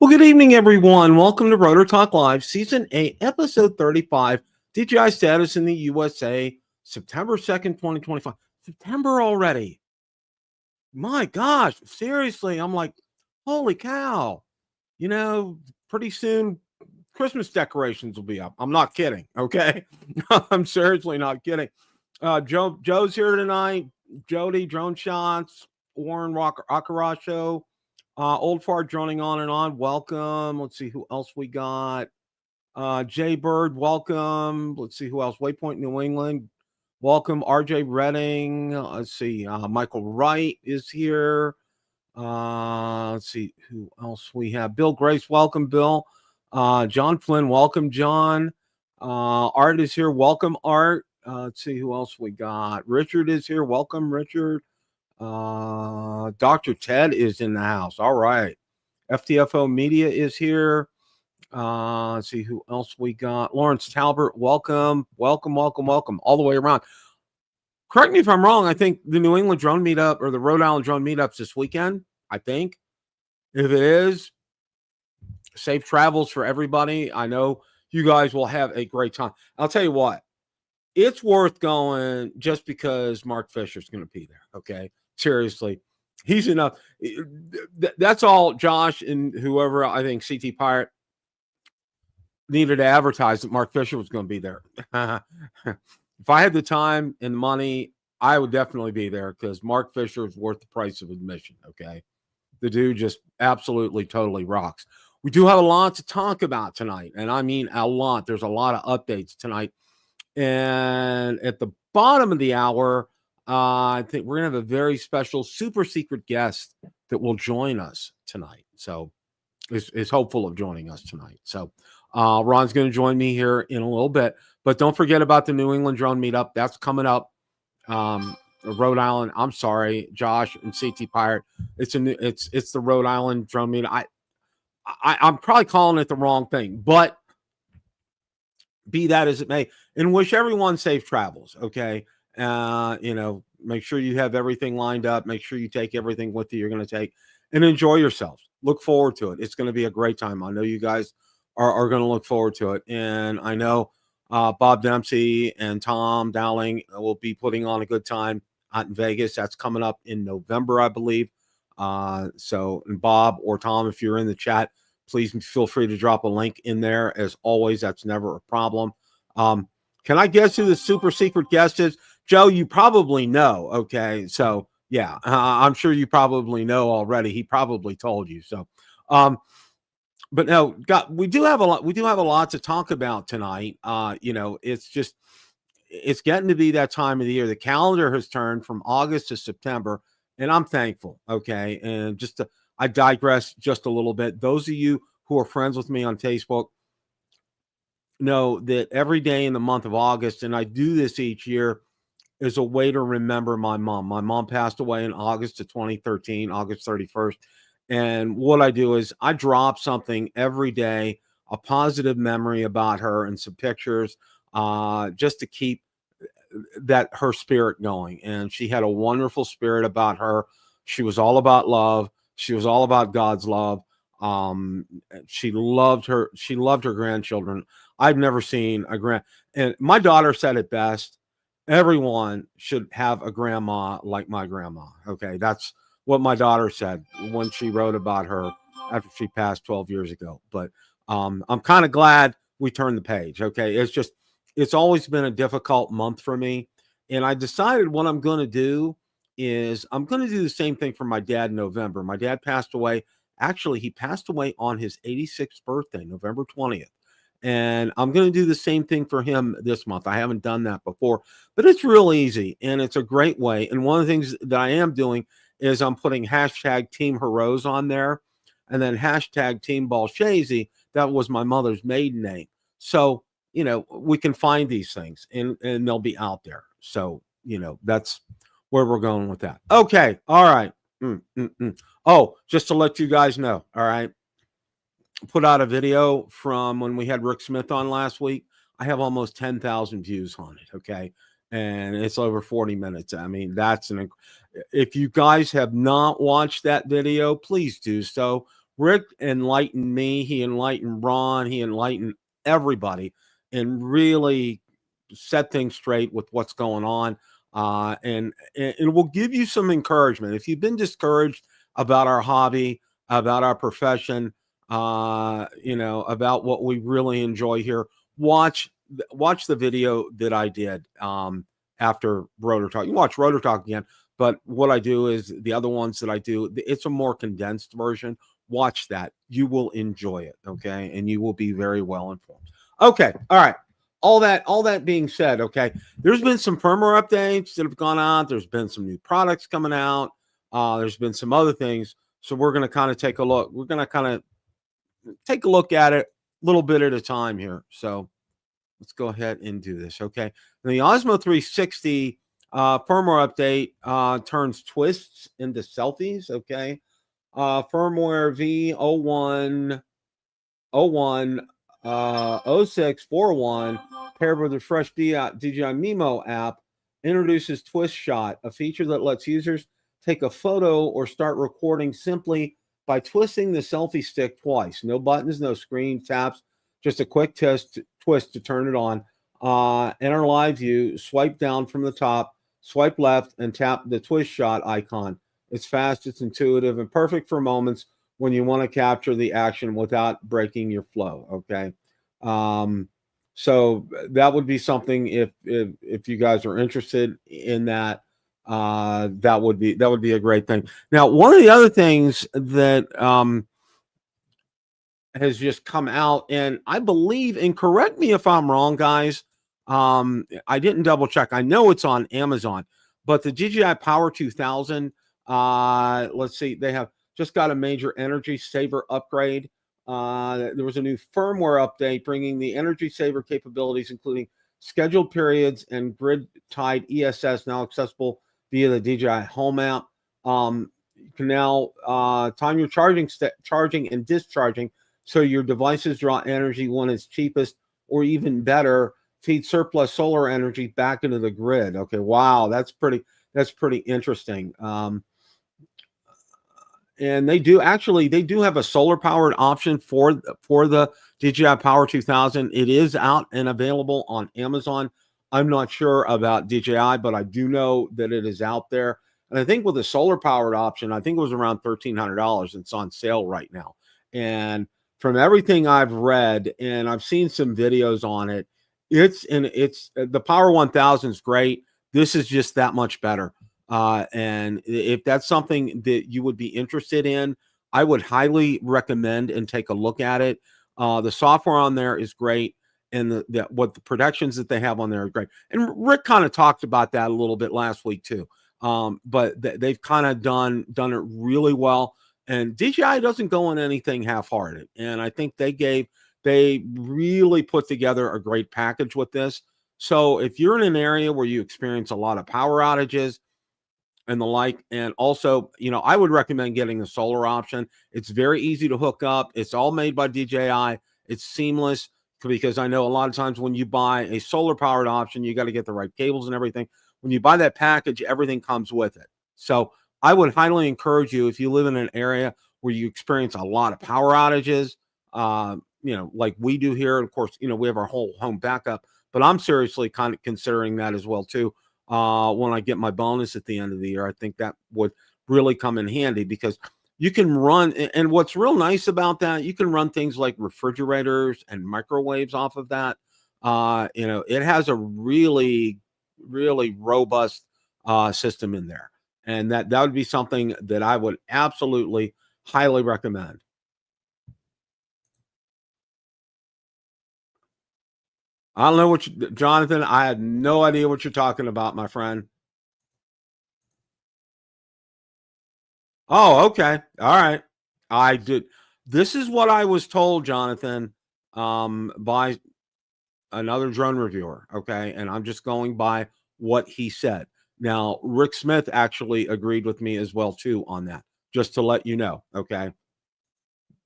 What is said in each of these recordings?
Well, good evening, everyone. Welcome to Rotor Talk Live, Season 8, Episode 35, DJI status in the USA, September 2nd, 2025. September already. My gosh, seriously, I'm like, holy cow. You know, pretty soon, Christmas decorations will be up. I'm not kidding, okay? I'm seriously not kidding. Joe's here tonight. Jody, Drone Shots, Warren Akaracho. Old Fart droning on and on. Welcome. Let's see who else we got. Jay Bird, welcome. Let's see who else. Waypoint New England, welcome. RJ Redding. Let's see. Michael Wright is here. Let's see who else we have. Bill Grace, welcome, Bill. John Flynn, welcome, John. Art is here. Welcome, Art. Let's see who else we got. Richard is here. Welcome, Richard. Dr. Ted is in the house. All right. FTFO Media is here. Let's see who else we got. Lawrence Talbert, welcome. Welcome all the way around. Correct me if I'm wrong. I think the New England Drone Meetup or the Rhode Island Drone Meetup's this weekend, I think. If it is, safe travels for everybody. I know you guys will have a great time. I'll tell you what, it's worth going just because Mark Fisher's going to be there, okay? Seriously, he's enough. That's all Josh and whoever, I think CT Pirate needed to advertise that Mark Fisher was going to be there. If I had the time and the money, I would definitely be there because Mark Fisher is worth the price of admission, okay? The dude just absolutely, totally rocks. We do have a lot to talk about tonight, and I mean a lot. There's a lot of updates tonight. And at the bottom of the hour, I think we're going to have a very special super secret guest that will join us tonight. So is hopeful of joining us tonight. So Ron's going to join me here in a little bit. But don't forget about the New England Drone Meetup. That's coming up. Rhode Island. I'm sorry, Josh and CT Pirate. It's the Rhode Island Drone Meetup. I'm probably calling it the wrong thing, but be that as it may, and wish everyone safe travels. Okay. Make sure you have everything lined up. Make sure you take everything with you you're going to take and enjoy yourselves. Look forward to it. It's going to be a great time. I know you guys are going to look forward to it. And I know Bob Dempsey and Tom Dowling will be putting on a good time out in Vegas. That's coming up in November, I believe. And Bob or Tom, if you're in the chat, please feel free to drop a link in there. As always, that's never a problem. Can I guess who the super secret guest is? Joe, you probably know. Okay. So yeah, I'm sure you probably know already. He probably told you. So, but no, we do have a lot to talk about tonight. It's getting to be that time of the year. The calendar has turned from August to September, and I'm thankful. Okay. And I digress just a little bit. Those of you who are friends with me on Facebook know that every day in the month of August, and I do this each year, is a way to remember my mom. My mom passed away in August of 2013, August 31st. And what I do is I drop something every day, a positive memory about her and some pictures, just to keep her spirit going. And she had a wonderful spirit about her. She was all about love. She was all about God's love. She loved her grandchildren. I've never seen and my daughter said it best. Everyone should have a grandma like my grandma. Okay. That's what my daughter said when she wrote about her after she passed 12 years ago. But, I'm kind of glad we turned the page. Okay. It's always been a difficult month for me. And I decided what I'm going to do is I'm going to do the same thing for my dad in November. My dad passed away. Actually, he passed away on his 86th birthday, November 20th. And I'm going to do the same thing for him this month. I haven't done that before, but it's real easy and it's a great way. And one of the things that I am doing is I'm putting hashtag Team Heroes on there. and then hashtag Team Balshazy. That was my mother's maiden name. So, you know, we can find these things and they'll be out there. So, you know, that's where we're going with that. Okay. All right. Oh, just to let you guys know. All right. Put out a video from when we had Rick Smith on last week. I have almost 10,000 views on it. Okay. And it's over 40 minutes. I mean, if you guys have not watched that video, please do so. Rick enlightened me. He enlightened Ron. He enlightened everybody and really set things straight with what's going on. And it will give you some encouragement. If you've been discouraged about our hobby, about our profession, you know, about what we really enjoy here, watch the video that I did after Rotor Talk. You watch Rotor Talk again, but what I do is the other ones that I do, it's a more condensed version. Watch that. You will enjoy it, okay? And you will be very well informed. Okay, all right. All that being said, okay, there's been some firmware updates that have gone out. There's been some new products coming out. There's been some other things. So we're going to kind of take a look. We're going to kind of take a look at it a little bit at a time here. So let's go ahead and do this, okay? The Osmo 360 firmware update turns twists into selfies, okay? Firmware V0101 0641 paired with the fresh DJI Mimo app introduces Twist Shot, a feature that lets users take a photo or start recording simply by twisting the selfie stick twice. No buttons, no screen taps, just a quick twist to turn it on. Enter live view, swipe down from the top, swipe left, and tap the Twist Shot icon. It's fast, it's intuitive, and perfect for moments when you want to capture the action without breaking your flow, okay? So that would be something if you guys are interested in that, that would be a great thing. Now, one of the other things that has just come out, and I believe, and correct me if I'm wrong, guys, I didn't double check. I know it's on Amazon, but the DJI Power 2000, let's see, they have just got a major energy saver upgrade. There was a new firmware update bringing the energy saver capabilities, including scheduled periods and grid-tied ESS, now accessible via the DJI Home app. You can now time your charging and discharging, so your devices draw energy when it's cheapest, or even better, feed surplus solar energy back into the grid. Okay, wow, that's pretty interesting. And they do have a solar powered option for the DJI Power 2000. It is out and available on Amazon. I'm not sure about DJI, but I do know that it is out there. And I think with the solar powered option, I think it was around $1,300. It's on sale right now. And from everything I've read, and I've seen some videos on it, it's the Power 1000 is great. This is just that much better. And if that's something that you would be interested in, I would highly recommend and take a look at it. The software on there is great, and what the protections that they have on there are great. And Rick kind of talked about that a little bit last week too. But they've kind of done it really well. And DJI doesn't go on anything half-hearted. And I think they really put together a great package with this. So if you're in an area where you experience a lot of power outages and the like, and also, you know, I would recommend getting the solar option. It's very easy to hook up. It's all made by DJI. It's seamless, because I know a lot of times when you buy a solar powered option, you got to get the right cables and everything. When you buy that package, everything comes with it. So I would highly encourage you, if you live in an area where you experience a lot of power outages, you know, like we do here. Of course, you know, we have our whole home backup, but I'm seriously kind of considering that as well too. When I get my bonus at the end of the year, I think that would really come in handy, because you can run, and what's real nice about that, you can run things like refrigerators and microwaves off of that. You know, it has a really, really robust system in there. And that would be something that I would absolutely highly recommend. I don't know Jonathan, I had no idea what you're talking about, my friend. Oh, okay. All right. I This is what I was told, Jonathan, by another drone reviewer. Okay. And I'm just going by what he said. Now, Rick Smith actually agreed with me as well, too, on that, just to let you know. Okay.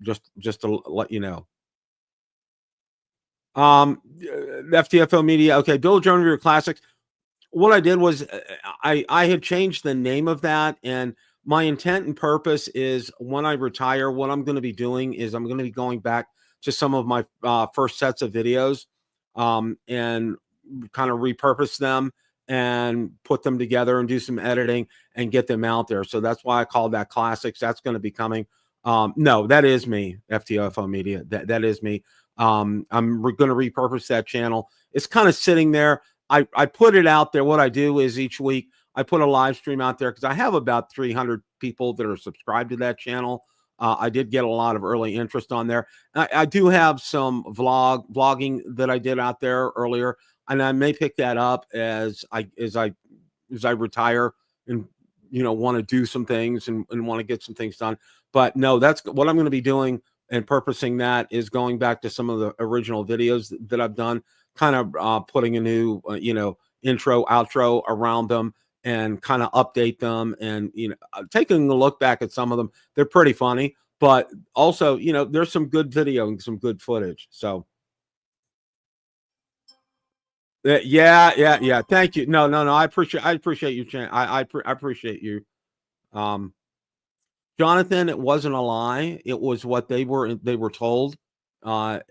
Just to let you know. FTFO Media. Okay. Bill Drone Reviewer Classics. What I did was I had changed the name of that, and my intent and purpose is when I retire, what I'm going to be doing is I'm going to be going back to some of my first sets of videos and kind of repurpose them and put them together and do some editing and get them out there. So that's why I called that Classics. That's going to be coming. No, that is me, FTFO Media. That is me. I'm going to repurpose that channel. It's kind of sitting there. I put it out there. What I do is each week I put a live stream out there because I have about 300 people that are subscribed to that channel. I did get a lot of early interest on there. I do have some vlogging that I did out there earlier, and I may pick that up as I retire and want to do some things and want to get some things done. But no, that's what I'm going to be doing, and purposing that is going back to some of the original videos that I've done, kind of putting a new intro, outro around them, and kind of update them, and taking a look back at some of them. They're pretty funny, but also there's some good video and some good footage. So yeah. Thank you. No. I appreciate you, Chan. I appreciate you. Jonathan, it wasn't a lie. It was what they were told. And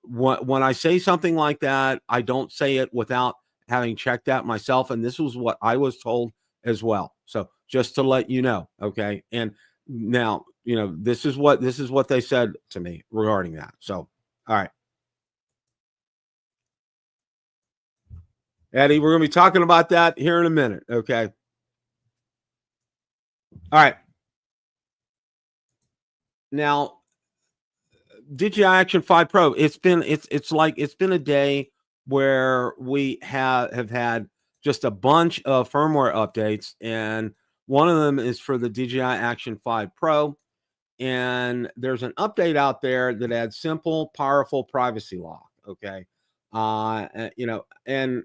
when I say something like that, I don't say it without having checked that myself. And this was what I was told as well. So just to let you know. Okay. And now, this is what they said to me regarding that. So, all right. Eddie, we're going to be talking about that here in a minute. Okay. All right. Now, DJI Action 5 Pro. It's been a day where we have had just a bunch of firmware updates, and one of them is for the DJI Action 5 Pro. And there's an update out there that adds simple, powerful privacy lock. Okay. And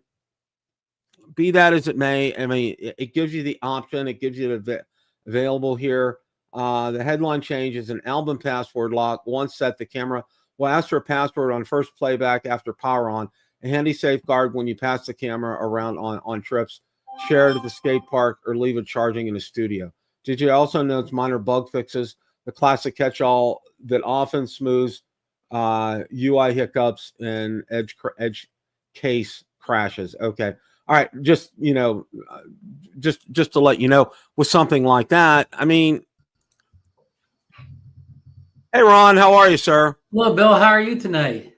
be that as it may, I mean, it gives you the option, it gives you the available here. The headline change is an album password lock. Once set, the camera will ask for a password on first playback after power on. A handy safeguard when you pass the camera around on trips, share it at the skate park, or leave it charging in the studio. DJI also notes minor bug fixes, the classic catch-all that often smooths UI hiccups and edge case crashes. Okay. All right. Just to let you know, with something like that, I mean, hey, Ron, how are you, sir? Hello, Bill. How are you tonight?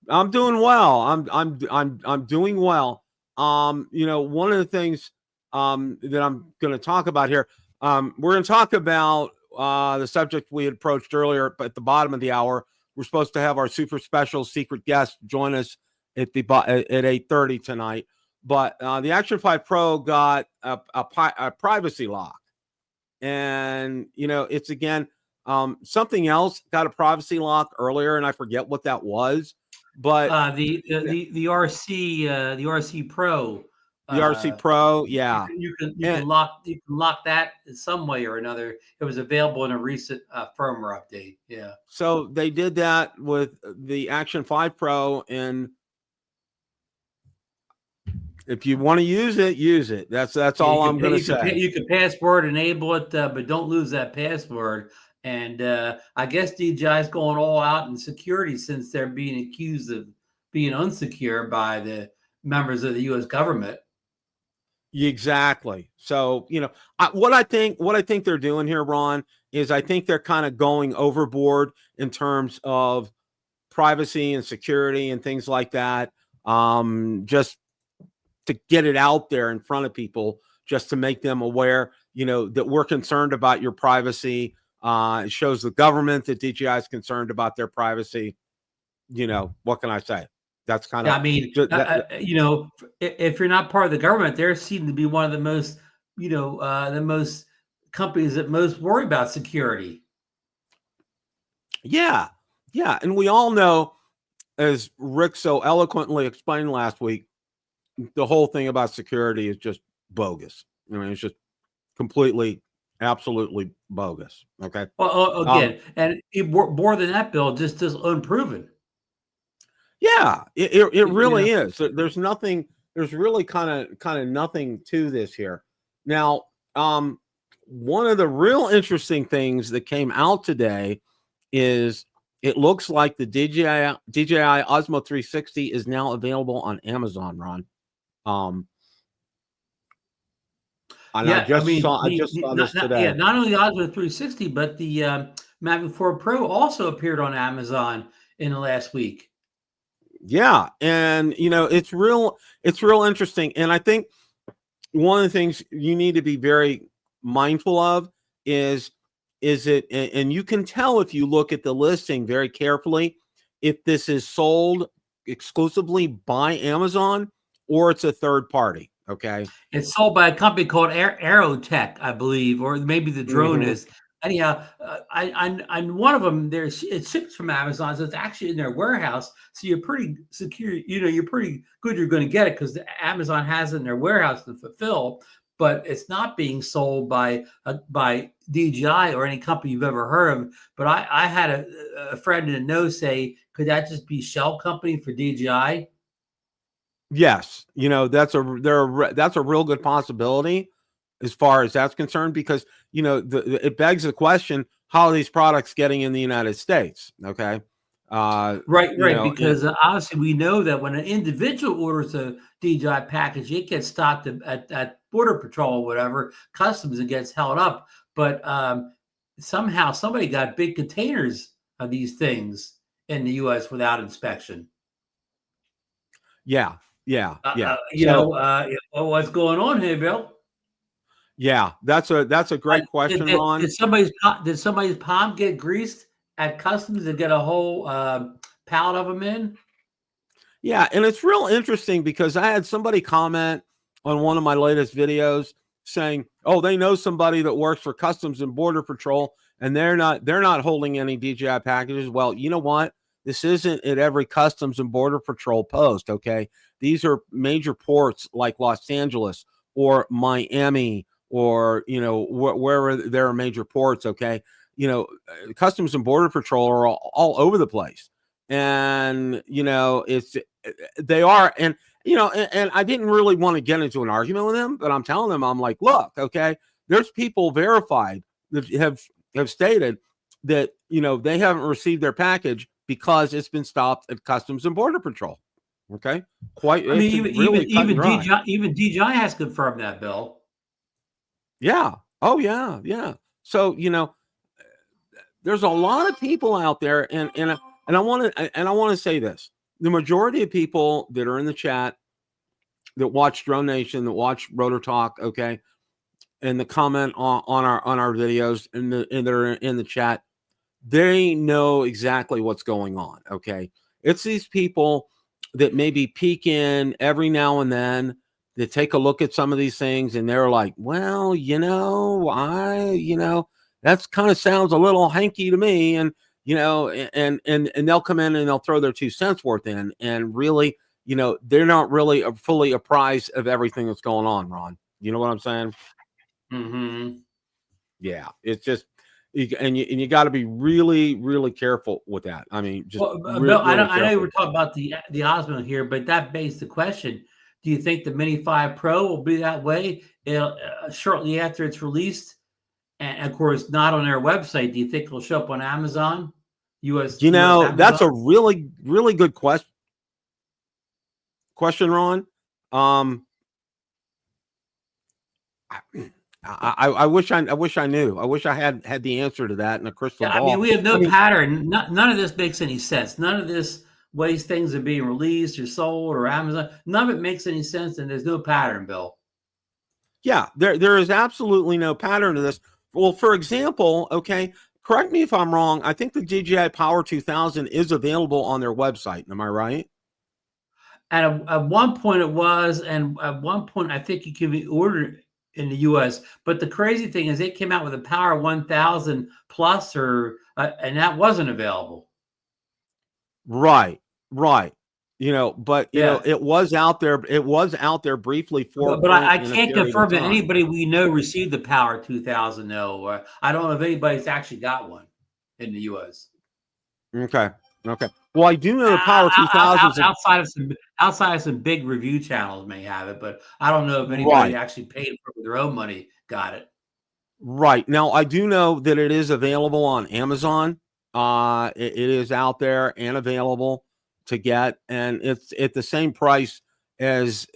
I'm doing well. I'm doing well. One of the things that I'm going to talk about here, we're going to talk about the subject we had approached earlier, but at the bottom of the hour, we're supposed to have our super special secret guest join us at 8:30 tonight. But the Action 5 Pro got a privacy lock, and it's again. Something else got a privacy lock earlier, and I forget what that was. But the RC Pro. The RC Pro, yeah. You can lock that in some way or another. It was available in a recent firmware update. Yeah. So they did that with the Action 5 Pro, and if you want to use it, use it. That's all I'm going to say. You can password enable it, but don't lose that password. And I guess DJI is going all out in security since they're being accused of being unsecure by the members of the U.S. government. Exactly. So, what I think they're doing here, Ron, is I think they're kind of going overboard in terms of privacy and security and things like that. Just to get it out there in front of people, just to make them aware, that we're concerned about your privacy. It shows the government that DJI is concerned about their privacy. What can I say? That's kind of. I mean, if you're not part of the government, they seem to be one of the most, the most companies that most worry about security. Yeah, yeah, and we all know, as Rick so eloquently explained last week, the whole thing about security is just bogus. I mean, it's just completely, absolutely bogus. Okay. Well, Um, again, and more than that, Bill, just unproven. yeah, it You know, really is. There's nothing. There's really kind of nothing to this here. Now, one of the real interesting things that came out today is it looks like the DJI Osmo 360 is now available on Amazon, Ron. Um, and yeah, I mean, I just saw this yeah, today. not only the Osmo 360, but the Mavic 4 Pro also appeared on Amazon in the last week. Yeah, and it's real interesting. And I think one of the things you need to be very mindful of is it, and you can tell if you look at the listing very carefully if this is sold exclusively by Amazon or it's a third party. Okay. It's sold by a company called Aerotech, I believe, or maybe the drone Hmm. is. Anyhow, on one of them, it ships from Amazon, so it's actually in their warehouse. So you're pretty secure. You're pretty good. You're going to get it because Amazon has it in their warehouse to fulfill. But it's not being sold by DJI or any company you've ever heard of. But I had a friend in the know say, could that just be shell company for DJI? Yes, that's a real good possibility as far as that's concerned, because it begs the question, how are these products getting in the United States? Okay. Right. Because obviously we know that when an individual orders a DJI package, it gets stopped at Border Patrol or whatever, customs, and gets held up. But somehow somebody got big containers of these things in the U.S. without inspection. Yeah, yeah, yeah. What's going on here, Bill? Yeah, that's a great question, Ron. Did somebody's palm get greased at customs to get a whole pallet of them in? Yeah, and it's real interesting because I had somebody comment on one of my latest videos saying, "Oh, they know somebody that works for Customs and Border Patrol, and they're not holding any DJI packages." Well, you know what? This isn't at every Customs and Border Patrol post. Okay, these are major ports like Los Angeles or Miami or wherever there are major ports. Okay, Customs and Border Patrol are all over the place, and they are. And and I didn't really want to get into an argument with them, but I'm telling them, I'm like, look, okay, there's people verified that have stated that they haven't received their package because it's been stopped at Customs and Border Patrol. Okay, I mean, even DJI has confirmed that, Bill. Yeah. Oh yeah, yeah. So there's a lot of people out there, and I want to say this: the majority of people that are in the chat, that watch Drone Nation, that watch Rotor Talk, okay, and the comment on our videos, and they're in the chat, they know exactly what's going on. Okay, it's these people that maybe peek in every now and then. They take a look at some of these things, and they're like, well, that's kind of sounds a little hanky to me, and and they'll come in and they'll throw their 2 cents worth in, and really, they're not really fully apprised of everything that's going on, Ron. You know what I'm saying? Mm-hmm. Yeah, it's just, you got to be really, really careful with that. I mean, just Bill, I know we're careful. talking about the Osmo here, but that begs the question: do you think the Mini 5 Pro will be that way shortly after it's released? And of course, not on their website. Do you think it'll show up on Amazon? US Amazon? That's a really, really good question, Ron. I wish I knew. I wish I had the answer to that in a crystal ball. I mean, we have no pattern. None of this makes any sense. None of this ways things are being released or sold or Amazon. None of it makes any sense, and there's no pattern, Bill. Yeah, there is absolutely no pattern to this. Well, for example, okay, correct me if I'm wrong, I think the DJI Power 2000 is available on their website. Am I right? And at one point it was, and at one point I think you can be ordered in the US. But the crazy thing is they came out with a Power 1000 Plus and that wasn't available. Right, right. But Yeah. it was out there. It was out there briefly for a But point I in a can't period of confirm that time. anybody we know received the Power 2000 though. I don't know if anybody's actually got one in the US. Okay. Okay. Well, I do know the Power 2000s. Outside of some big review channels may have it, but I don't know if anybody Right. actually paid for it with their own money got it. Right. Now, I do know that it is available on Amazon. It is out there and available to get, and it's at the same price as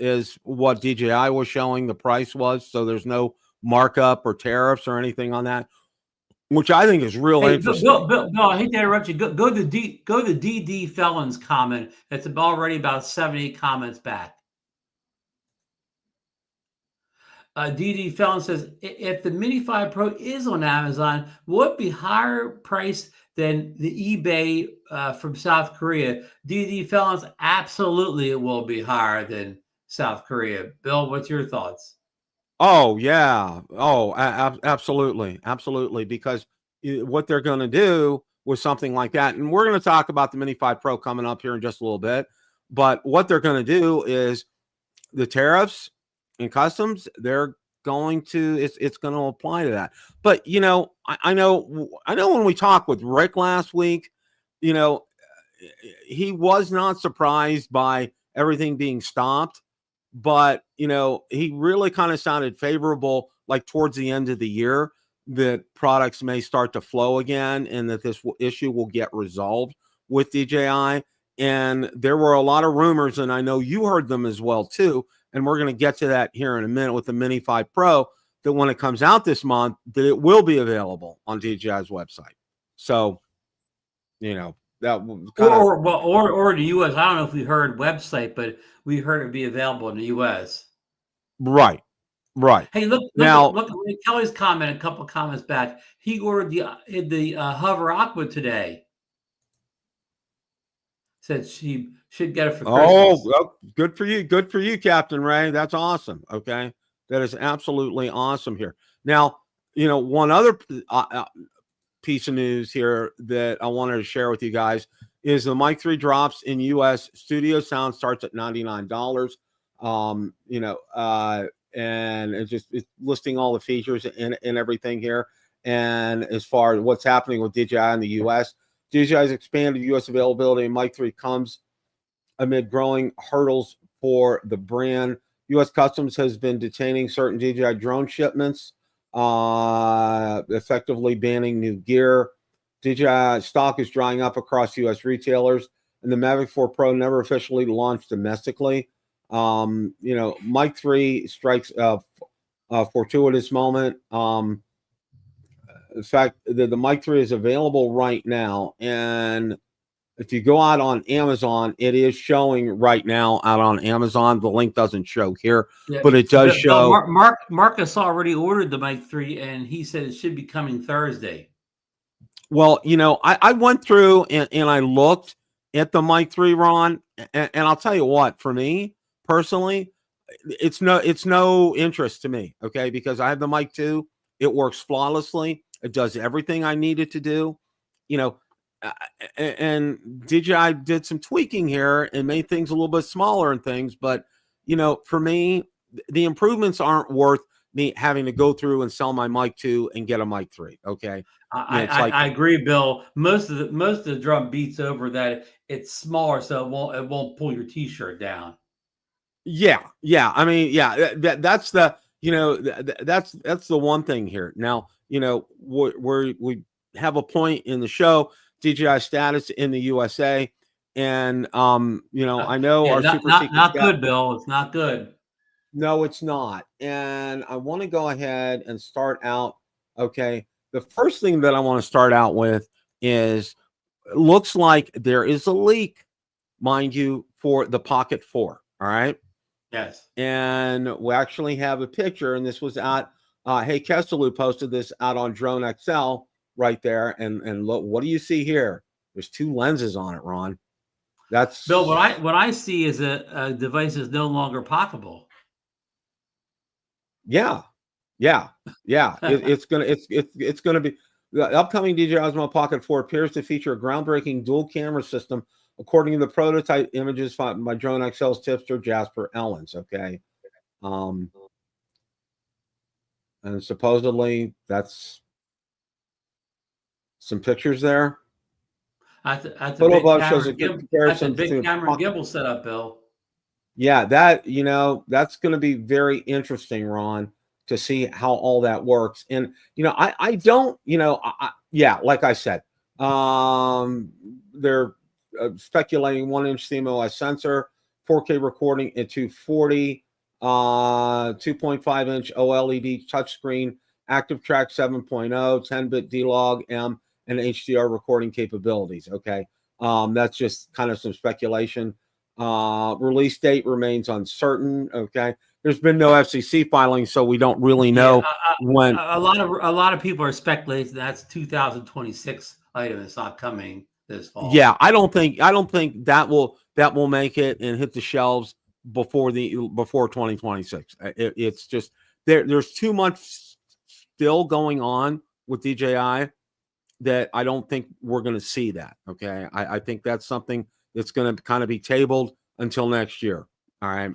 what DJI was showing the price was. So there's no markup or tariffs or anything on that, which I think is real Hey, interesting. Bill, I hate to interrupt you. Go to DD Felon's comment. It's already about 78 comments back. DD Felon says, if the Mini 5 Pro is on Amazon, will it be higher price than the eBay from South Korea? DD Felons, absolutely, it will be higher than South Korea. Bill, what's your thoughts? Oh yeah. Oh, absolutely, absolutely. Because what they're going to do with something like that, and we're going to talk about the Mini 5 Pro coming up here in just a little bit. But what they're going to do is the tariffs and customs. They're going to it's going to apply to that. But I know when we talked with Rick last week, he was not surprised by everything being stopped. But he really kind of sounded favorable, like towards the end of the year, that products may start to flow again, and that this issue will get resolved with DJI. And there were a lot of rumors, and I know you heard them as well too. And we're going to get to that here in a minute with the Mini 5 Pro. That when it comes out this month, that it will be available on DJI's website. So, that or the U.S. I don't know if we heard website, but we heard it be available in the U.S. Right. Hey, look at Kelly's comment. A couple comments back. He ordered the Hover Aqua today. Said she should get it for Christmas. Oh, well, good for you. Good for you, Captain Ray. That's awesome. Okay. That is absolutely awesome here. Now, one other piece of news here that I wanted to share with you guys is the Mic 3 drops in US. Studio sound starts at $99. And it's listing all the features and everything here. And as far as what's happening with DJI in the US, DJI's expanded US availability in Mic 3 comes amid growing hurdles for the brand. US Customs has been detaining certain DJI drone shipments, effectively banning new gear. DJI stock is drying up across US retailers, and the Mavic 4 Pro never officially launched domestically. Mic 3 strikes a fortuitous moment. In fact, the Mic 3 is available right now, and if you go out on Amazon, it is showing right now out on Amazon. The link doesn't show here, but it does show. Marcus already ordered the Mic 3, and he said it should be coming Thursday. Well, I went through and I looked at the Mic 3, Ron, and I'll tell you what, for me personally, it's no interest to me, okay, because I have the Mic 2. It works flawlessly. It does everything I need it to do, and DJI did some tweaking here and made things a little bit smaller and things. But, for me, the improvements aren't worth me having to go through and sell my Mic 2 and get a Mic 3. Okay. I agree, Bill. Most of the drum beats over that it's smaller, so it won't pull your t-shirt down. Yeah. I mean, yeah, that's the, that's the one thing here. Now, we have a point in the show, DJI status in the USA, and I know our not good, Bill. It's not good. No, it's not. And I want to go ahead and start out. Okay, the first thing that I want to start out with is it looks like there is a leak, mind you, for the Pocket 4. All right. Yes. And we actually have a picture, and this was at Hey Kesselou posted this out on Drone XL right there. And look, what do you see here? There's 2 lenses on it, Ron. That's Bill. What I see is a device is no longer pocketable. Yeah. Yeah, yeah. It's gonna be the upcoming DJI Osmo Pocket 4 appears to feature a groundbreaking dual camera system, according to the prototype images by Drone XL's tipster Jasper Ellens. Okay, and supposedly that's some pictures there. That's a Photo big above camera shows a good That's a comparison big between camera gimbal setup, Bill. Yeah, that's going to be very interesting, Ron, to see how all that works. And I don't, yeah, like I said, they're speculating 1-inch CMOS sensor, 4K recording at 240, 2.5-inch OLED touchscreen, active track 7.0, 10-bit D-Log M, and HDR recording capabilities. Okay, that's just kind of some speculation. Release date remains uncertain. Okay, there's been no FCC filing, so we don't really know when. A lot of people are speculating that's 2026 item. It's not coming this fall. Yeah, I don't think that will make it and hit the shelves before 2026. It's just there's too much still going on with DJI that I don't think we're going to see that. Okay, I think that's something that's going to kind of be tabled until next year. All right.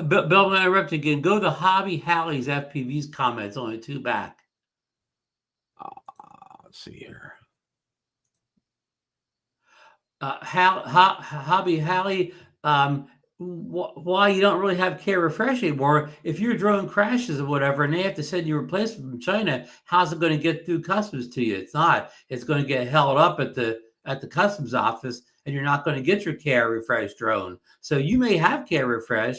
Bill, when I interrupt again, go to Hobby Hallie's FPV's comments, only 2 back. Let's see here. Hobby Hallie, why you don't really have care refresh anymore? If your drone crashes or whatever, and they have to send you a replacement from China, how's it going to get through customs to you? It's not. It's going to get held up at the customs office, and you're not going to get your care refresh drone. So you may have care refresh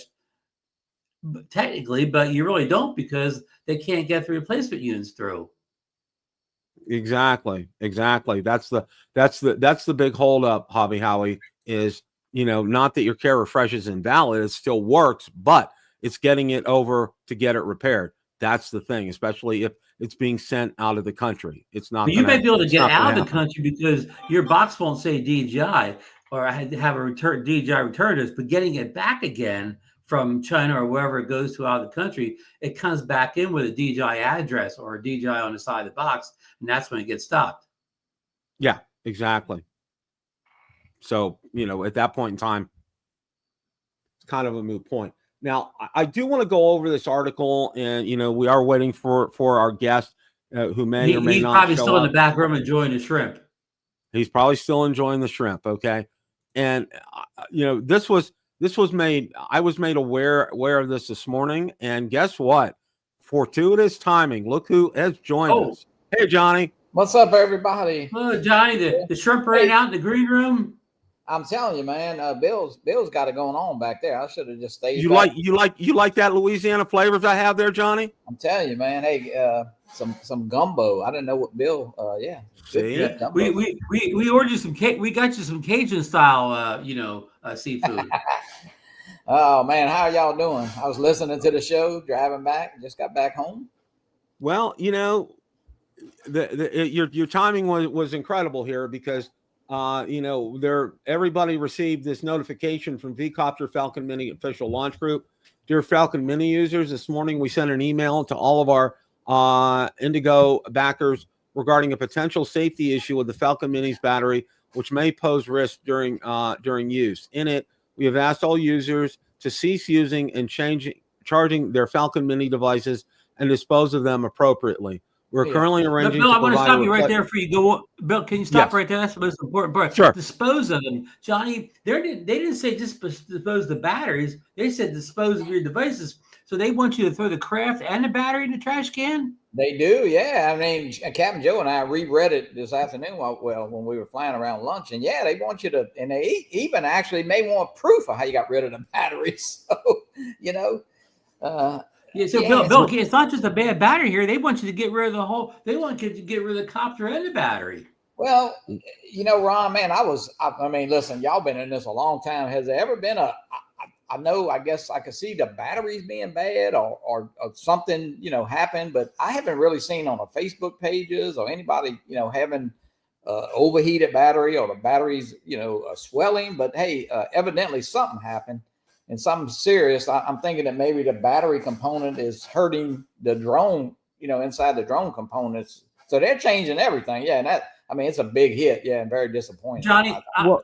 technically, but you really don't, because they can't get the replacement units through. Exactly. That's the big holdup, Hobby Howie, is not that your care refresh is invalid, it still works, but it's getting it over to get it repaired. That's the thing, especially if it's being sent out of the country. It's not. But you may be able to get out of the country because your box won't say DJI, or I had to have a return DJI return this, but getting it back again from China or wherever it goes to out of the country, it comes back in with a DJI address or a DJI on the side of the box, and that's when it gets stopped. Yeah, exactly. So, at that point in time, it's kind of a moot point. Now, I do want to go over this article, and, we are waiting for our guest who may or may not show up. He's probably still in the back room enjoying the shrimp. He's probably still enjoying the shrimp, okay? And, this was made, I was made aware of this morning, and guess what? Fortuitous timing. Look who has joined us. Hey, Johnny. What's up, everybody? Oh, Johnny, the shrimp right out in the green room. I'm telling you, man, Bill's got it going on back there. I should have just stayed. You like that Louisiana flavors I have there, Johnny? I'm telling you, man. Hey, some gumbo. I didn't know what Bill. Yeah. See, we ordered you some cake. We got you some Cajun style, seafood. Oh man, how are y'all doing? I was listening to the show, driving back. Just got back home. Well, your timing was incredible here because. Everybody received this notification from VCopter Falcon Mini official launch group. Dear Falcon Mini users, this morning we sent an email to all of our Indigo backers regarding a potential safety issue with the Falcon Mini's battery, which may pose risk during use. In it, we have asked all users to cease using and charging their Falcon Mini devices and dispose of them appropriately. We're currently arranging. Bill, I want to stop you right there before you go. Bill, can you stop right there? That's the most important part. Sure. Dispose of them, Johnny. They didn't say just dispose of the batteries. They said dispose of your devices. So they want you to throw the craft and the battery in the trash can. They do, yeah. I mean, Captain Joe and I reread it this afternoon. When we were flying around lunch, and yeah, they want you to, and they even actually may want proof of how you got rid of the batteries. So, Yeah, so yeah, Bill, it's not just a bad battery here. They want you to get rid of the whole. They want you to get rid of the copter and the battery. Well, Ron, man, I mean, listen, y'all been in this a long time. Has there ever been I guess I could see the batteries being bad or something, happened, but I haven't really seen on the Facebook pages or anybody, having overheated battery or the batteries, swelling. But hey, evidently something happened. and something serious, I'm thinking that maybe the battery component is hurting the drone, inside the drone components. So they're changing everything. Yeah. And I mean, it's a big hit. Yeah. And very disappointing. Johnny,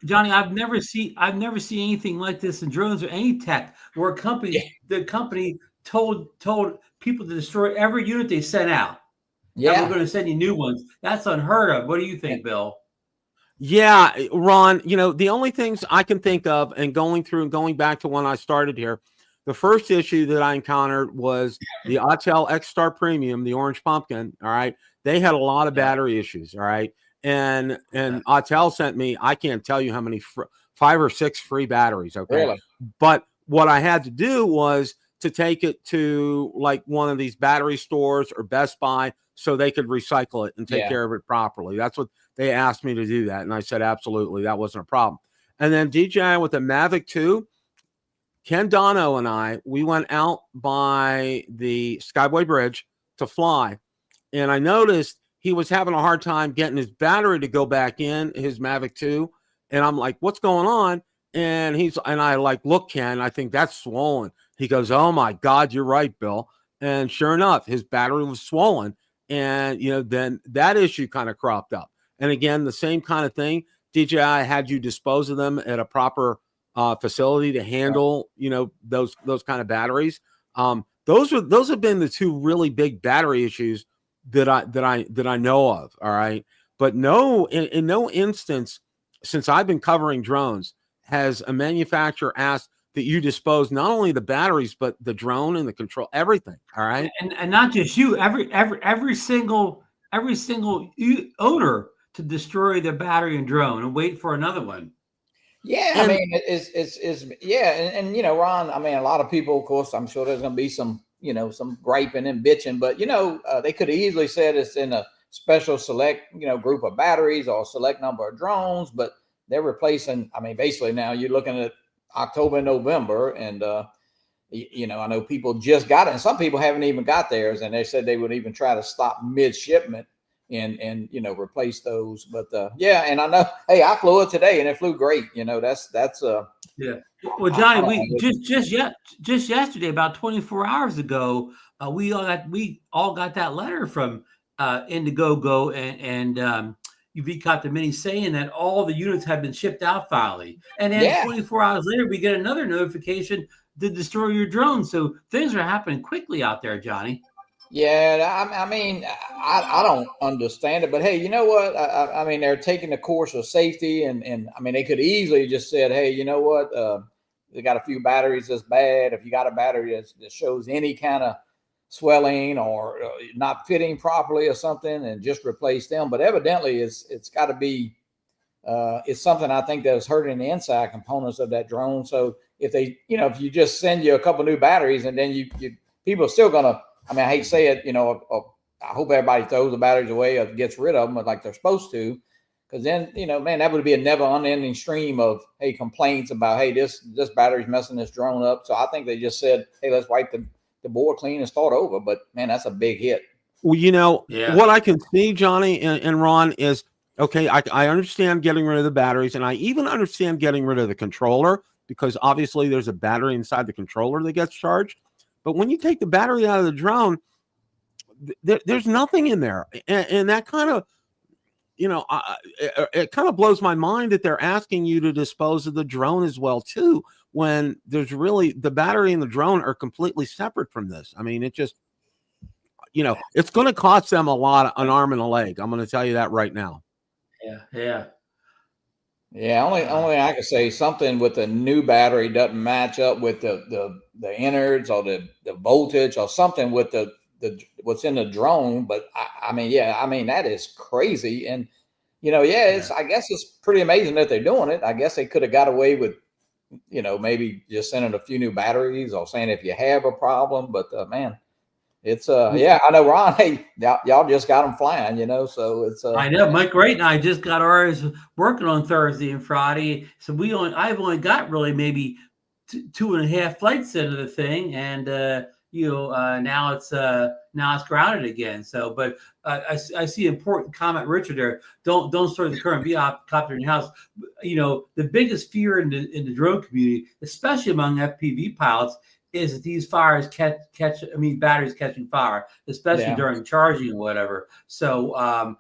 Johnny, I've never seen anything like this in drones or any tech where the company told people to destroy every unit they sent out. Yeah. And we're going to send you new ones. That's unheard of. What do you think, Bill? Yeah, Ron, the only things I can think of, and going back to when I started here, the first issue that I encountered was the Autel X-Star Premium, the orange pumpkin. All right. They had a lot of battery issues. All right. And Autel sent me, I can't tell you how many, 5 or 6 free batteries. Okay. Really? But what I had to do was to take it to like one of these battery stores or Best Buy so they could recycle it and take care of it properly. That's what they asked me to do that. And I said, absolutely, that wasn't a problem. And then DJI with the Mavic 2, Ken Dono and I, we went out by the Skyway Bridge to fly. And I noticed he was having a hard time getting his battery to go back in, his Mavic 2. And I'm like, what's going on? And I like, look, Ken, I think that's swollen. He goes, oh my God, you're right, Bill. And sure enough, his battery was swollen. And, then that issue kind of cropped up. And again, the same kind of thing. DJI had you dispose of them at a proper facility to handle, those kind of batteries. Those have been the 2 really big battery issues that I know of. All right. But in no instance since I've been covering drones has a manufacturer asked that you dispose not only the batteries, but the drone and the control, everything. All right. And not just you, every single owner to destroy their battery and drone and wait for another one. Yeah. I mean, it's yeah. And Ron, I mean, a lot of people, of course, I'm sure there's going to be some griping and bitching, but they could have easily said it's in a special select, group of batteries or a select number of drones, but they're replacing, I mean, basically now you're looking at October, November, and I know people just got it, and some people haven't even got theirs, and they said they would even try to stop mid-shipment and replace those. But and I know, hey, I flew it today, and it flew great. That's yeah. Well, Johnny, we just yesterday, about 24 hours ago, we all got that letter from Indiegogo and UV caught the Mini saying that all the units have been shipped out finally. And then 24 hours later, we get another notification to destroy your drone. So things are happening quickly out there, Johnny. Yeah, I mean, I don't understand it, but hey, you know what? I mean, they're taking the course of safety, and I mean, they could easily just said, hey, you know what? They got a few batteries that's bad. If you got a battery that shows any kind of swelling or not fitting properly or something, and just replace them. But evidently it's got to be it's something I think that's hurting the inside components of that drone. So if they if you just send you a couple new batteries, and then you people are still gonna, I mean, I hate to say it, I hope everybody throws the batteries away or gets rid of them like they're supposed to, because then man, that would be a never unending stream of complaints about, hey, this battery's messing this drone up. So I think they just said, hey, let's wipe the board clean and start over. But man, that's a big hit. Well, what I can see, Johnny and Ron, is okay. I understand getting rid of the batteries, and I even understand getting rid of the controller, because obviously there's a battery inside the controller that gets charged. But when you take the battery out of the drone, there's nothing in there, and that kind of it kind of blows my mind that they're asking you to dispose of the drone as well too, when there's really, the battery and the drone are completely separate from this. I mean, it just, it's going to cost them an arm and a leg. I'm going to tell you that right now. Yeah. Only I could say something with the new battery doesn't match up with the innards or the voltage or something with the what's in the drone. But I mean, that is crazy. And I guess it's pretty amazing that they're doing it. I guess they could have got away with maybe just sending a few new batteries or saying if you have a problem. But man, it's I know, Ron, hey, y'all just got them flying, so it's I know Mike Wright and I just got ours working on Thursday and Friday. So I've only got really maybe 2.5 flights into the thing, and now now it's grounded again. So, but I see important comment, Richard. There, don't store the current V-copter in your house. You know, the biggest fear in the drone community, especially among FPV pilots, is that these fires batteries catching fire, especially during charging or whatever. So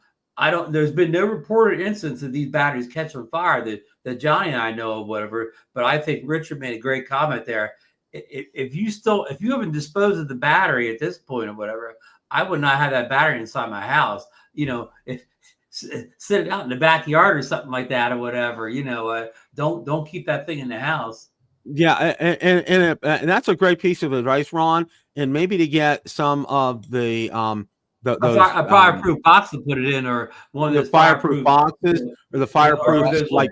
there's been no reported instance of these batteries catching fire that Johnny and I know of, whatever. But I think Richard made a great comment there. If you haven't disposed of the battery at this point or whatever, I would not have that battery inside my house. You know, if sit it out in the backyard or something like that or whatever. You know, don't keep that thing in the house. Yeah, and that's a great piece of advice, Ron. And maybe to get some of the a fireproof box to put it in, or one of those fireproof boxes, or the fireproof like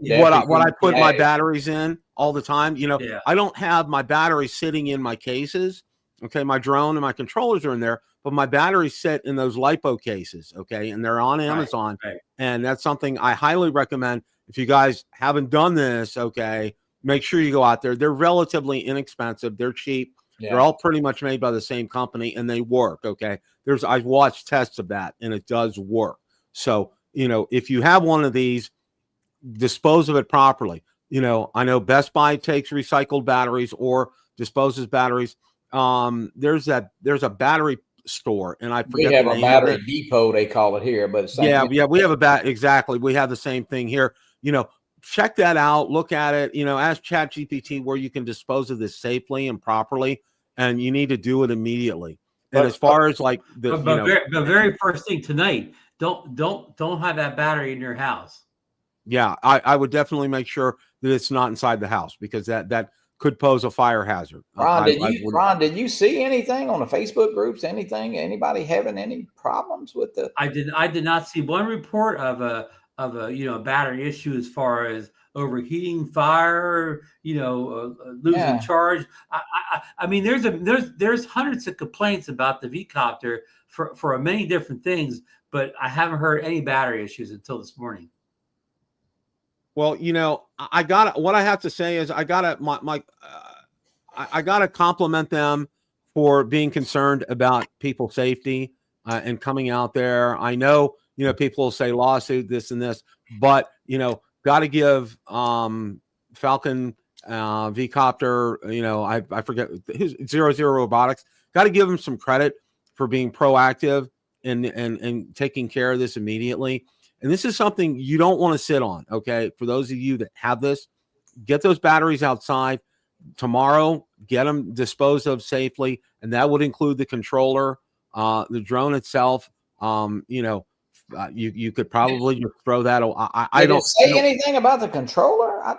what I put my batteries in all the time. You know, I don't have my batteries sitting in my cases. Okay, my drone and my controllers are in there, but my batteries sit in those LiPo cases. Okay, and they're on Amazon, and that's something I highly recommend. If you guys haven't done this, okay, make sure you go out there. They're relatively inexpensive. They're cheap. They're all pretty much made by the same company, and they work. Okay, I've watched tests of that, and it does work. So, you know, if you have one of these, dispose of it properly. You know, I know Best Buy takes recycled batteries or disposes batteries. There's a battery store, and I forget. We have a battery depot, they call it here, but we have exactly. We have the same thing here. You know, check that out, look at it. You know, ask ChatGPT where you can dispose of this safely and properly, and you need to do it immediately. And as far as like the very first thing tonight, don't have that battery in your house. Yeah, I would definitely make sure that it's not inside the house, because that could pose a fire hazard. Ron, did you see anything on the Facebook groups? Anything? Anybody having any problems with the? I did not see one report of a battery issue as far as overheating, fire, losing charge. I mean, there's hundreds of complaints about the V-copter for many different things, but I haven't heard any battery issues until this morning. Well, what I have to say is I gotta compliment them for being concerned about people's safety and coming out there. I know, people will say lawsuit, this and this, but got to give Falcon V-copter, I forget who's 00 Robotics. Got to give them some credit for being proactive and taking care of this immediately. And this is something you don't want to sit on, okay? For those of you that have this, get those batteries outside tomorrow, get them disposed of safely, and that would include the controller, the drone itself. You could probably just throw that. I don't say anything about the controller. I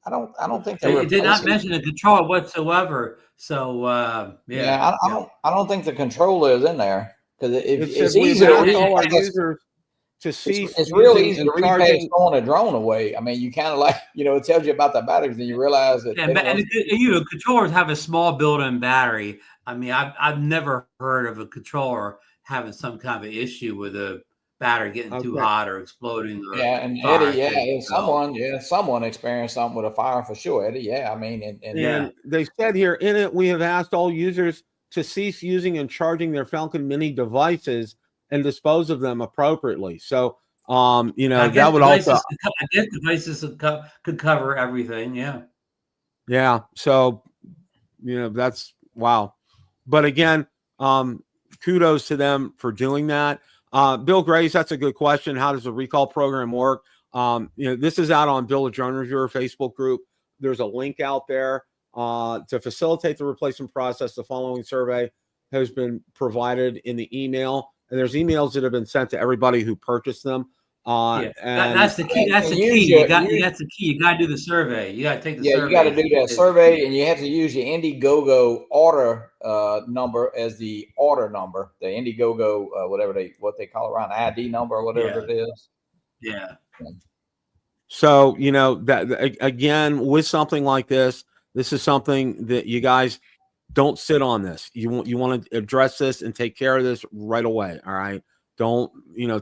don't think they did not mention the controller whatsoever. So I don't think the controller is in there, because it's easy to all our users to see. It's real easy to repass throwing a drone away. I mean, you kind of like, it tells you about the batteries, and you realize that. Controllers have a small built-in battery. I mean, I've never heard of a controller having some kind of issue with a battery getting too hot or exploding. Or Eddie, someone experienced something with a fire for sure, Eddie. I mean, and they said here in it, we have asked all users to cease using and charging their Falcon Mini devices and dispose of them appropriately. So, that would also. I guess devices could cover everything. Yeah. Yeah. So, that's wow. But again, kudos to them for doing that. Bill Grace, that's a good question. How does the recall program work? This is out on Bill the Drone Reviewer Facebook group. There's a link out there to facilitate the replacement process. The following survey has been provided in the email, and there's emails that have been sent to everybody who purchased them. That's the key. That's the key. That's the key. You got to do the survey. You got to take the survey. You got to do that survey, and you have to use your Indiegogo order number as the order number. The Indiegogo, what they call around ID number or whatever it is. Yeah. So that again, with something like this is something that you guys don't sit on this. You want to address this and take care of this right away. All right. Don't,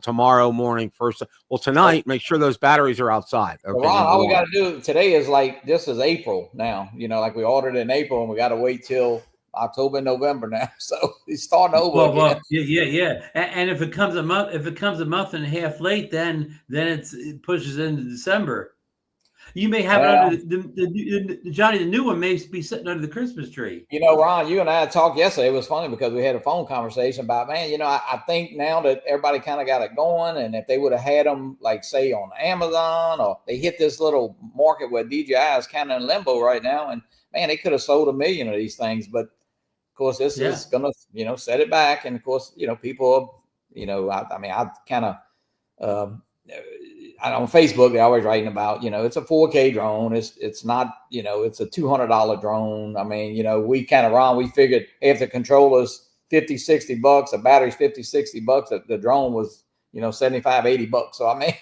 tomorrow morning first. Well, tonight, make sure those batteries are outside. Okay. Well, Ron, all we got to do today is this is April now, like we ordered in April, and we got to wait till October, November now, so he's starting over again. Yeah. And if it comes a month, and a half late, then it pushes into December. You may have it under the Johnny. The new one may be sitting under the Christmas tree. You know, Ron, you and I talked yesterday. It was funny because we had a phone conversation about, man, you know, I think now that everybody kind of got it going, and if they would have had them, like, say, on Amazon, or they hit this little market where DJI is kind of in limbo right now, and man, they could have sold 1 million of these things. But of course, this is going to, you know, set it back. And of course, you know, people, you know, I mean, I kind of, on Facebook, they're always writing about, you know, it's a 4K drone. It's not, you know, it's a $200 drone. I mean, you know, we kind of, Ron, we figured if the controller's $50-$60, the battery's $50-$60, the drone was, you know, $75-$80. So I mean,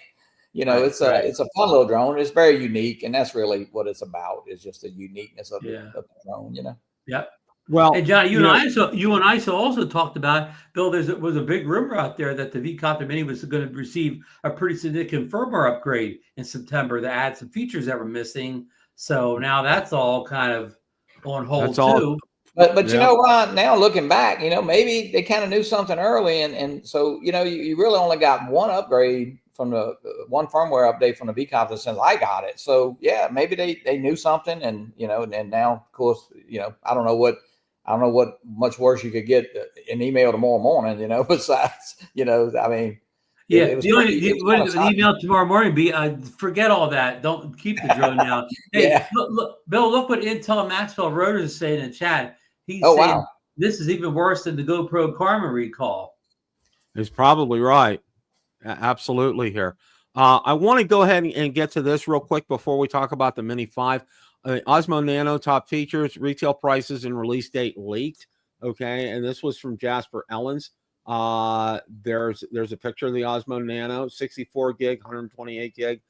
you know, it's a fun little drone. It's very unique, and that's really what it's about. It's just the uniqueness of the drone, you know. Yeah. Well, and John, you and I also talked about, Bill. There was a big rumor out there that the V-Copter Mini was going to receive a pretty significant firmware upgrade in September to add some features that were missing. So now that's all kind of on hold too. But you know, Ron, now looking back, you know, maybe they kind of knew something early, and so, you know, you really only got one upgrade from the one firmware update from the V-Copter since I got it. So yeah, maybe they knew something, and you know, and now of course, you know, I don't know what much worse you could get an email tomorrow morning, you know, besides, you know, I mean. Yeah, the email tomorrow morning be forget all that. Don't keep the drone now. Hey, look, Bill, look what Intel Maxwell Rotor is saying in chat. He's saying this is even worse than the GoPro Karma recall. He's probably right. Absolutely here. I want to go ahead and get to this real quick before we talk about the Mini 5. Osmo Nano top features, retail prices, and release date leaked. Okay, and this was from Jasper Ellens. There's a picture of the Osmo Nano, 64 gig, 128 gig.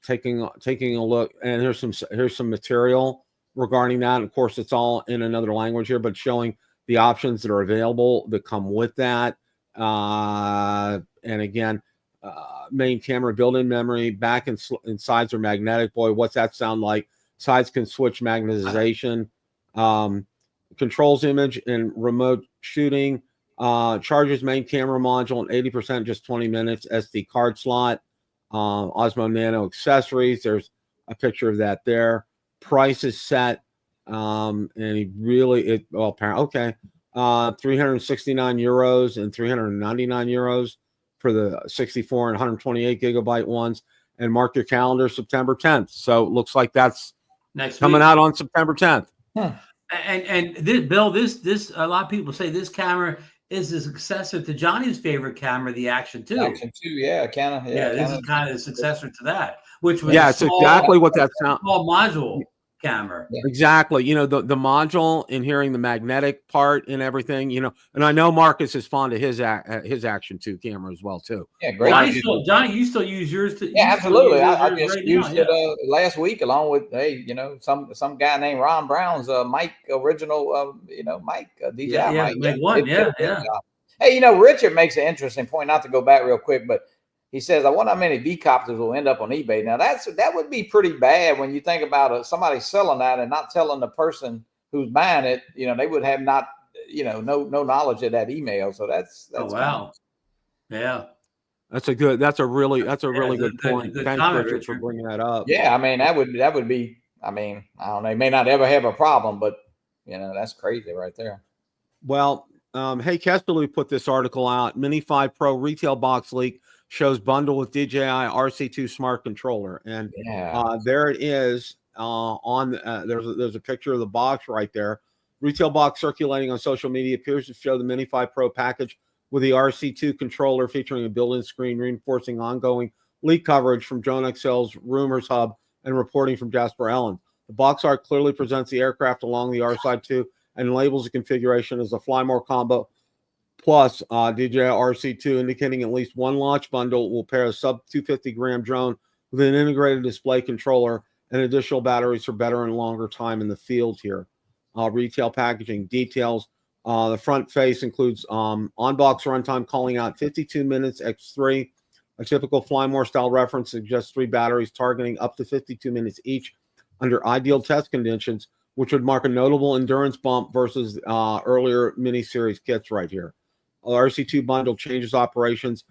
Taking a look, and here's some material regarding that. And of course, it's all in another language here, but showing the options that are available that come with that. And again, main camera, built-in memory, back and sides are magnetic. Boy, what's that sound like? Sides can switch magnetization. Controls image and remote shooting. Charges main camera module in 80%, just 20 minutes. SD card slot. Osmo Nano accessories. There's a picture of that there. Price is set. And he really, okay. 369 euros and 399 euros for the 64 and 128 gigabyte ones. And mark your calendar, September 10th. So it looks like that's next coming out on September 10th. And this, Bill, this a lot of people say this camera is the successor to Johnny's favorite camera, the Action 2. Action 2, yeah, kind of. Yeah, this is kind of the successor to that, which was it's exactly what that sounds. Small module camera. Yeah. Exactly. You know, the module and hearing the magnetic part and everything, you know, and I know Marcus is fond of his Action 2 camera as well, too. Yeah, great. Johnny, you still use yours? Absolutely. I just used it last week along with, you know, some guy named Ron Brown's mic original, mic, DJI mic. One. Yeah. Hey, you know, Richard makes an interesting point, not to go back real quick, but he says, I wonder how many V-Copters will end up on eBay. Now, that would be pretty bad when you think about somebody selling that and not telling the person who's buying it, you know, they would have no knowledge of that email. So that's wow. Yeah. That's a really good point. Thanks, Richard, for bringing that up. Yeah, I mean, that would be, I mean, I don't know, they may not ever have a problem, but you know, that's crazy right there. Well, hey, Kesterly put this article out. Mini 5 Pro retail box leak shows bundle with DJI RC-2 smart controller, and there it is. There's a picture of the box right there. Retail box circulating on social media appears to show the Mini 5 Pro package with the RC-2 controller featuring a built-in screen, reinforcing ongoing leak coverage from Drone XL's Rumors Hub and reporting from Jasper Ellens. The box art clearly presents the aircraft along the RC-2 and labels the configuration as a Fly More combo plus DJI RC-2, indicating at least one launch bundle will pair a sub 250-gram drone with an integrated display controller and additional batteries for better and longer time in the field here. Retail packaging details. The front face includes on-box runtime calling out 52 minutes X3. A typical Fly More style reference suggests 3 batteries targeting up to 52 minutes each under ideal test conditions, which would mark a notable endurance bump versus earlier mini series kits right here. The RC2 bundle changes operations,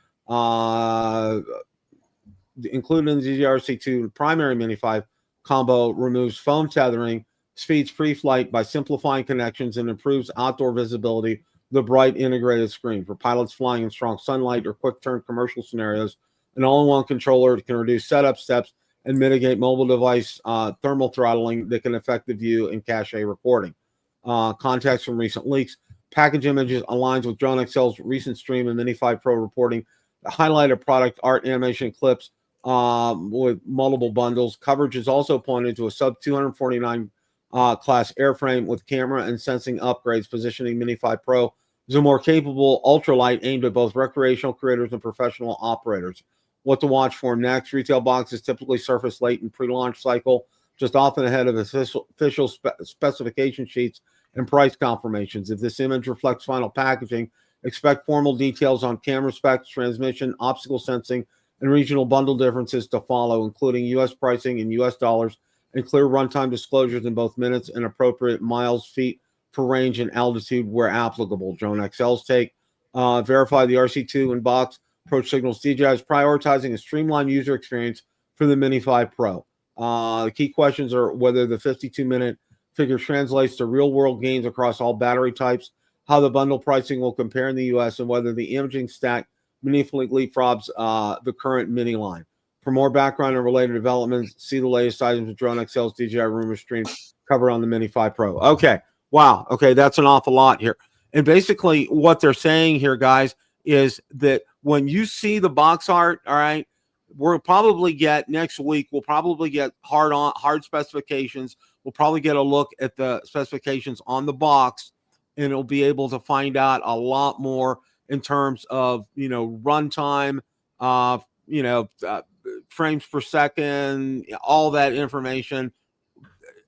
included in the DJI RC2 primary Mini 5 combo, removes phone tethering, speeds pre-flight by simplifying connections, and improves outdoor visibility with a bright integrated screen. For pilots flying in strong sunlight or quick-turn commercial scenarios, an all-in-one controller can reduce setup steps and mitigate mobile device thermal throttling that can affect the view and cache recording. Context from recent leaks. Package images aligns with Drone XL's recent stream and Mini 5 Pro reporting. Highlighted product art animation clips with multiple bundles. Coverage is also pointed to a sub 249 class airframe with camera and sensing upgrades, positioning Mini 5 Pro as a more capable ultralight aimed at both recreational creators and professional operators. What to watch for next? Retail boxes typically surface late in pre-launch cycle, just often ahead of official specification sheets and price confirmations. If this image reflects final packaging, expect formal details on camera specs, transmission, obstacle sensing, and regional bundle differences to follow, including U.S. pricing in U.S. dollars and clear runtime disclosures in both minutes and appropriate miles, feet for range and altitude where applicable. Drone XL's take. Verify the RC2 in box. Approach signals DJI is prioritizing a streamlined user experience for the Mini 5 Pro. The key questions are whether the 52-minute figure translates to real-world gains across all battery types, how the bundle pricing will compare in the U.S., and whether the imaging stack meaningfully leapfrogs the current Mini line. For more background and related developments, see the latest items of Drone XL's DJI rumor stream covered on the Mini 5 Pro. Okay, wow. Okay, that's an awful lot here. And basically what they're saying here, guys, is that when you see the box art, all right, we'll probably get next week, we'll probably get hard specifications. We'll probably get a look at the specifications on the box, and it'll be able to find out a lot more in terms of, runtime, frames per second, all that information,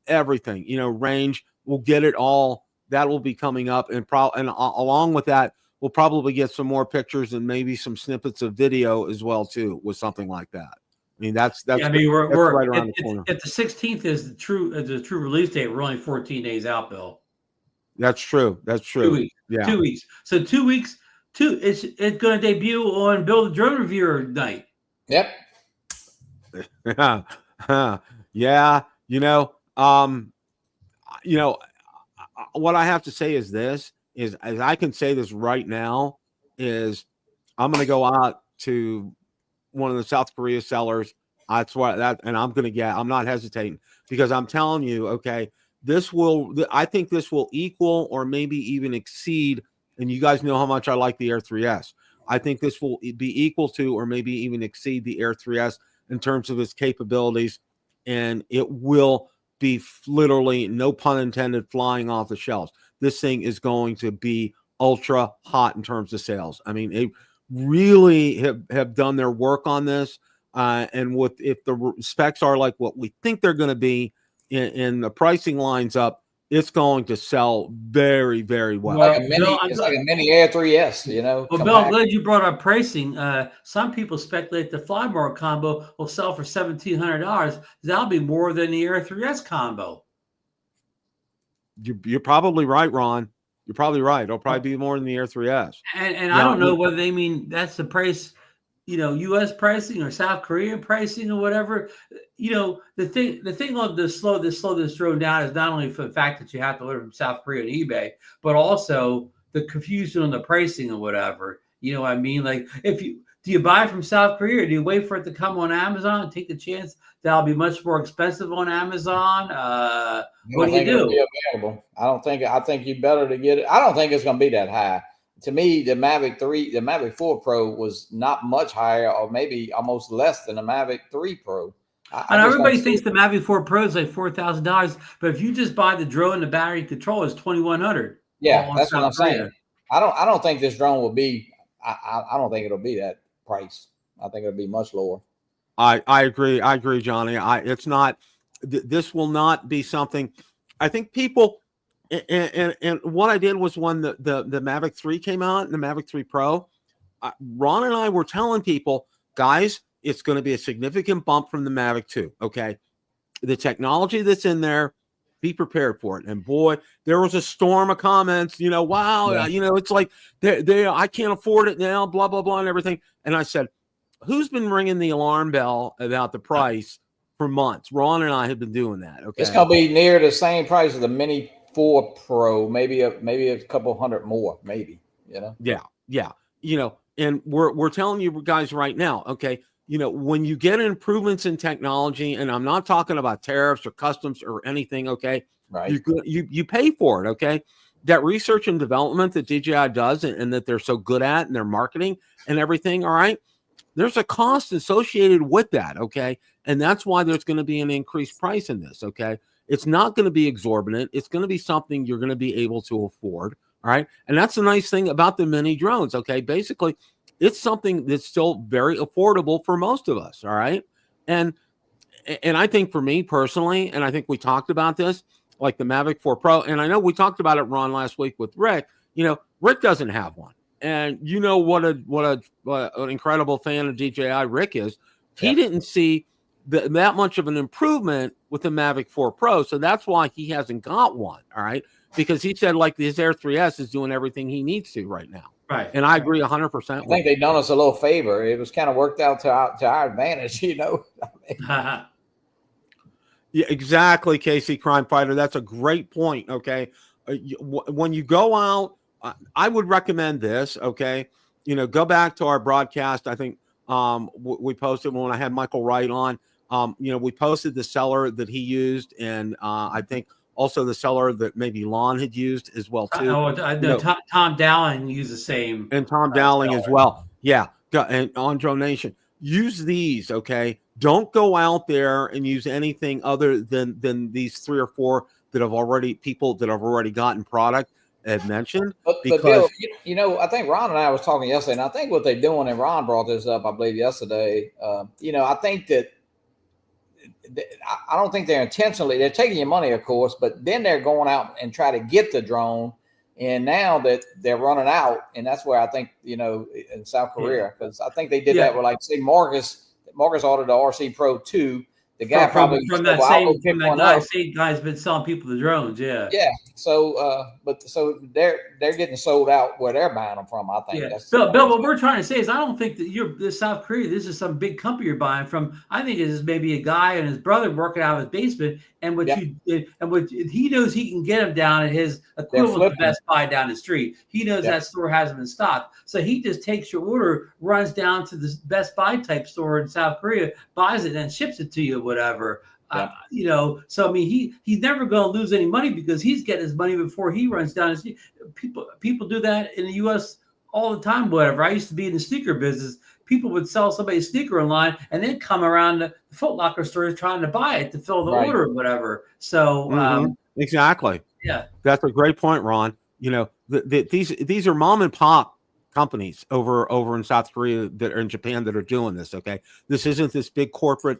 everything, range. We'll get it all. That will be coming up, and along with that, we'll probably get some more pictures and maybe some snippets of video as well too, with something like that. I mean, that's we're right around the corner. If the 16th is the true release date, we're only 14 days out, Bill. That's true. That's true. 2 weeks. Yeah. 2 weeks. So 2 weeks. It's going to debut on Bill the Drone Reviewer night. Yep. Yeah. What I have to say is this: is as I can say this right now, is I'm going to go out to one of the South Korea sellers. And I'm not hesitating, because I'm telling you, okay, I think this will equal or maybe even exceed. And you guys know how much I like the Air 3S. I think this will be equal to or maybe even exceed the Air 3S in terms of its capabilities. And it will be literally, no pun intended, flying off the shelves. This thing is going to be ultra hot in terms of sales. I mean, they really have done their work on this. And if the specs are like what we think they're going to be, and the pricing lines up, it's going to sell very, very well. It's like a mini Air 3S, Well, Bill, I'm glad you brought up pricing. Some people speculate the Flymore combo will sell for $1,700. That'll be more than the Air 3S combo. You're probably right, Ron. You're probably right. It'll probably be more than the Air 3S. And I don't know whether they mean that's the price, U.S. pricing or South Korean pricing or whatever. The thing of to slow this drone down is not only for the fact that you have to order from South Korea on eBay, but also the confusion on the pricing or whatever. You know what I mean? Like, do you buy from South Korea, or do you wait for it to come on Amazon and take the chance that'll be much more expensive on Amazon? What do you do? I think you better to get it. I don't think it's going to be that high. To me, the Mavic 4 Pro was not much higher, or maybe almost less than the Mavic 3 Pro. And everybody thinks the Mavic 4 Pro is like $4,000, but if you just buy the drone, the battery control is $2,100. Yeah, that's what I'm saying. I don't think this drone will be. I don't think it'll be that price. I think it'll be much lower. I agree. I agree, Johnny. It's not. This will not be something. I think people. And what I did was when the Mavic 3 came out and the Mavic 3 Pro, Ron and I were telling people, guys, it's going to be a significant bump from the Mavic 2. Okay. The technology that's in there, be prepared for it. And boy, there was a storm of comments, wow, it's like I can't afford it now, blah, blah, blah, and everything. And I said, who's been ringing the alarm bell about the price for months? Ron and I have been doing that. Okay. It's going to be near the same price as the Mini 4 Pro, maybe a couple hundred more, maybe, Yeah. And we're telling you guys right now, okay, when you get improvements in technology, and I'm not talking about tariffs or customs or anything, okay, right? You pay for it, okay? That research and development that DJI does and that they're so good at, and their marketing and everything, all right, there's a cost associated with that, okay? And that's why there's going to be an increased price in this, okay? It's not going to be exorbitant. It's going to be something you're going to be able to afford, all right? And that's the nice thing about the mini drones, okay? Basically, it's something that's still very affordable for most of us, all right? And I think for me personally, and I think we talked about this, like the Mavic 4 Pro, and I know we talked about it, Ron, last week with Rick. Rick doesn't have one. And what an incredible fan of DJI Rick is. He didn't see that much of an improvement with the Mavic 4 Pro, so that's why he hasn't got one, all right? Because he said, like, his Air 3S is doing everything he needs to right now. Right. And I agree 100%. I think they've done us a little favor. It was kind of worked out to our advantage, Yeah, exactly, Casey Crime Fighter. That's a great point, okay? When you go out, I would recommend this, okay? Go back to our broadcast. I think we posted when I had Michael Wright on. We posted the seller that he used, and I think also the seller that maybe Lon had used as well too. Tom Dowling used the same, and Tom Dowling as well. Yeah, and on Drone Nation, use these. Okay, don't go out there and use anything other than these 3 or 4 that have already gotten product have mentioned. But Bill, I think Ron and I was talking yesterday, and I think what they're doing, and Ron brought this up, I believe yesterday. I think that. I don't think they're taking your money, of course, but then they're going out and try to get the drone. And now that they're running out, and that's where I think, in South Korea, because I think they did that with, like, say, Marcus ordered the RC Pro 2. The guy from that same guy's been selling people the drones. Yeah. So, so they're getting sold out where they're buying them from. I think. Yeah. Bill, what we're trying to say is, I don't think that this South Korea. This is some big company you're buying from. I think it is maybe a guy and his brother working out of his basement, and what he knows he can get them down at his equivalent to Best Buy down the street. He knows that store has them in stock, so he just takes your order, runs down to the Best Buy type store in South Korea, buys it, and ships it to you. Whatever, so I mean, he's never going to lose any money because he's getting his money before he runs down. People do that in the U.S. all the time. Whatever. I used to be in the sneaker business. People would sell somebody a sneaker online and then come around the Foot Locker stores trying to buy it to fill the order or whatever. So exactly, that's a great point, Ron. These are mom and pop companies over in South Korea that are in Japan that are doing this. Okay, this isn't this big corporate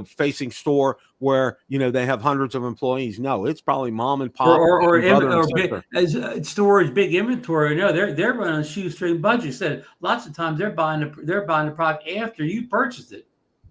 facing store where they have hundreds of employees. No, it's probably mom and pop or big storage, big inventory. No, they're running shoestring budgets. Said lots of times they're buying the product after you purchased it.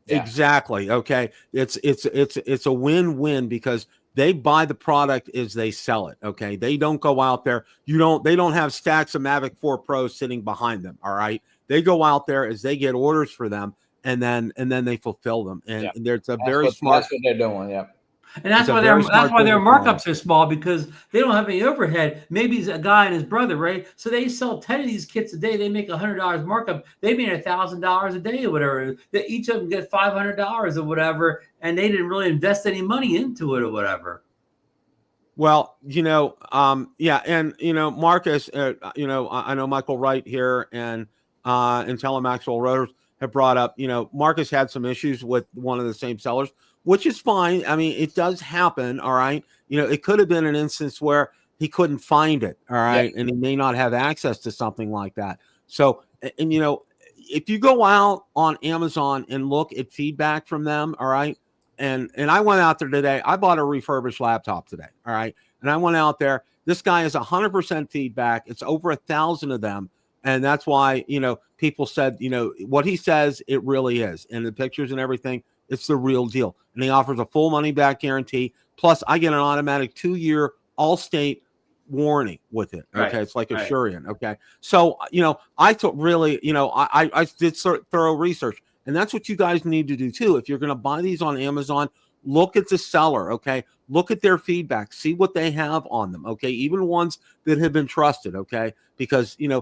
Exactly. Okay, it's a win-win because they buy the product as they sell it. Okay, they don't go out there. They don't have stacks of Mavic 4 Pros sitting behind them. All right, they go out there as they get orders for them. And then they fulfill them, and there's a very smart. That's what they're doing, And that's why their markups are small because they don't have any overhead. Maybe it's a guy and his brother, right? So they sell 10 of these kits a day. They make $100 markup. They made $1,000 a day or whatever. Each of them get $500 or whatever, and they didn't really invest any money into it or whatever. Well, and Marcus, I know Michael Wright here and Telemaxwell Rotors have brought up, Marcus had some issues with one of the same sellers, which is fine. I mean, it does happen. All right. It could have been an instance where he couldn't find it. All right. And he may not have access to something like that. So, and if you go out on Amazon and look at feedback from them. All right. And I went out there today. I bought a refurbished laptop today. All right. And I went out there. This guy has 100% feedback. It's over 1,000 of them. And that's why, people said, what he says, it really is. And the pictures and everything, it's the real deal. And he offers a full money back guarantee, Plus, I get an automatic 2-year all-state warranty with it. Okay, Right, it's like a right. Shurian. Okay, so I took really, I did thorough research, and that's what you guys need to do too. If you're going to buy these on Amazon, look at the seller. Okay, look at their feedback, see what they have on them. Okay, even ones that have been trusted. Okay, because a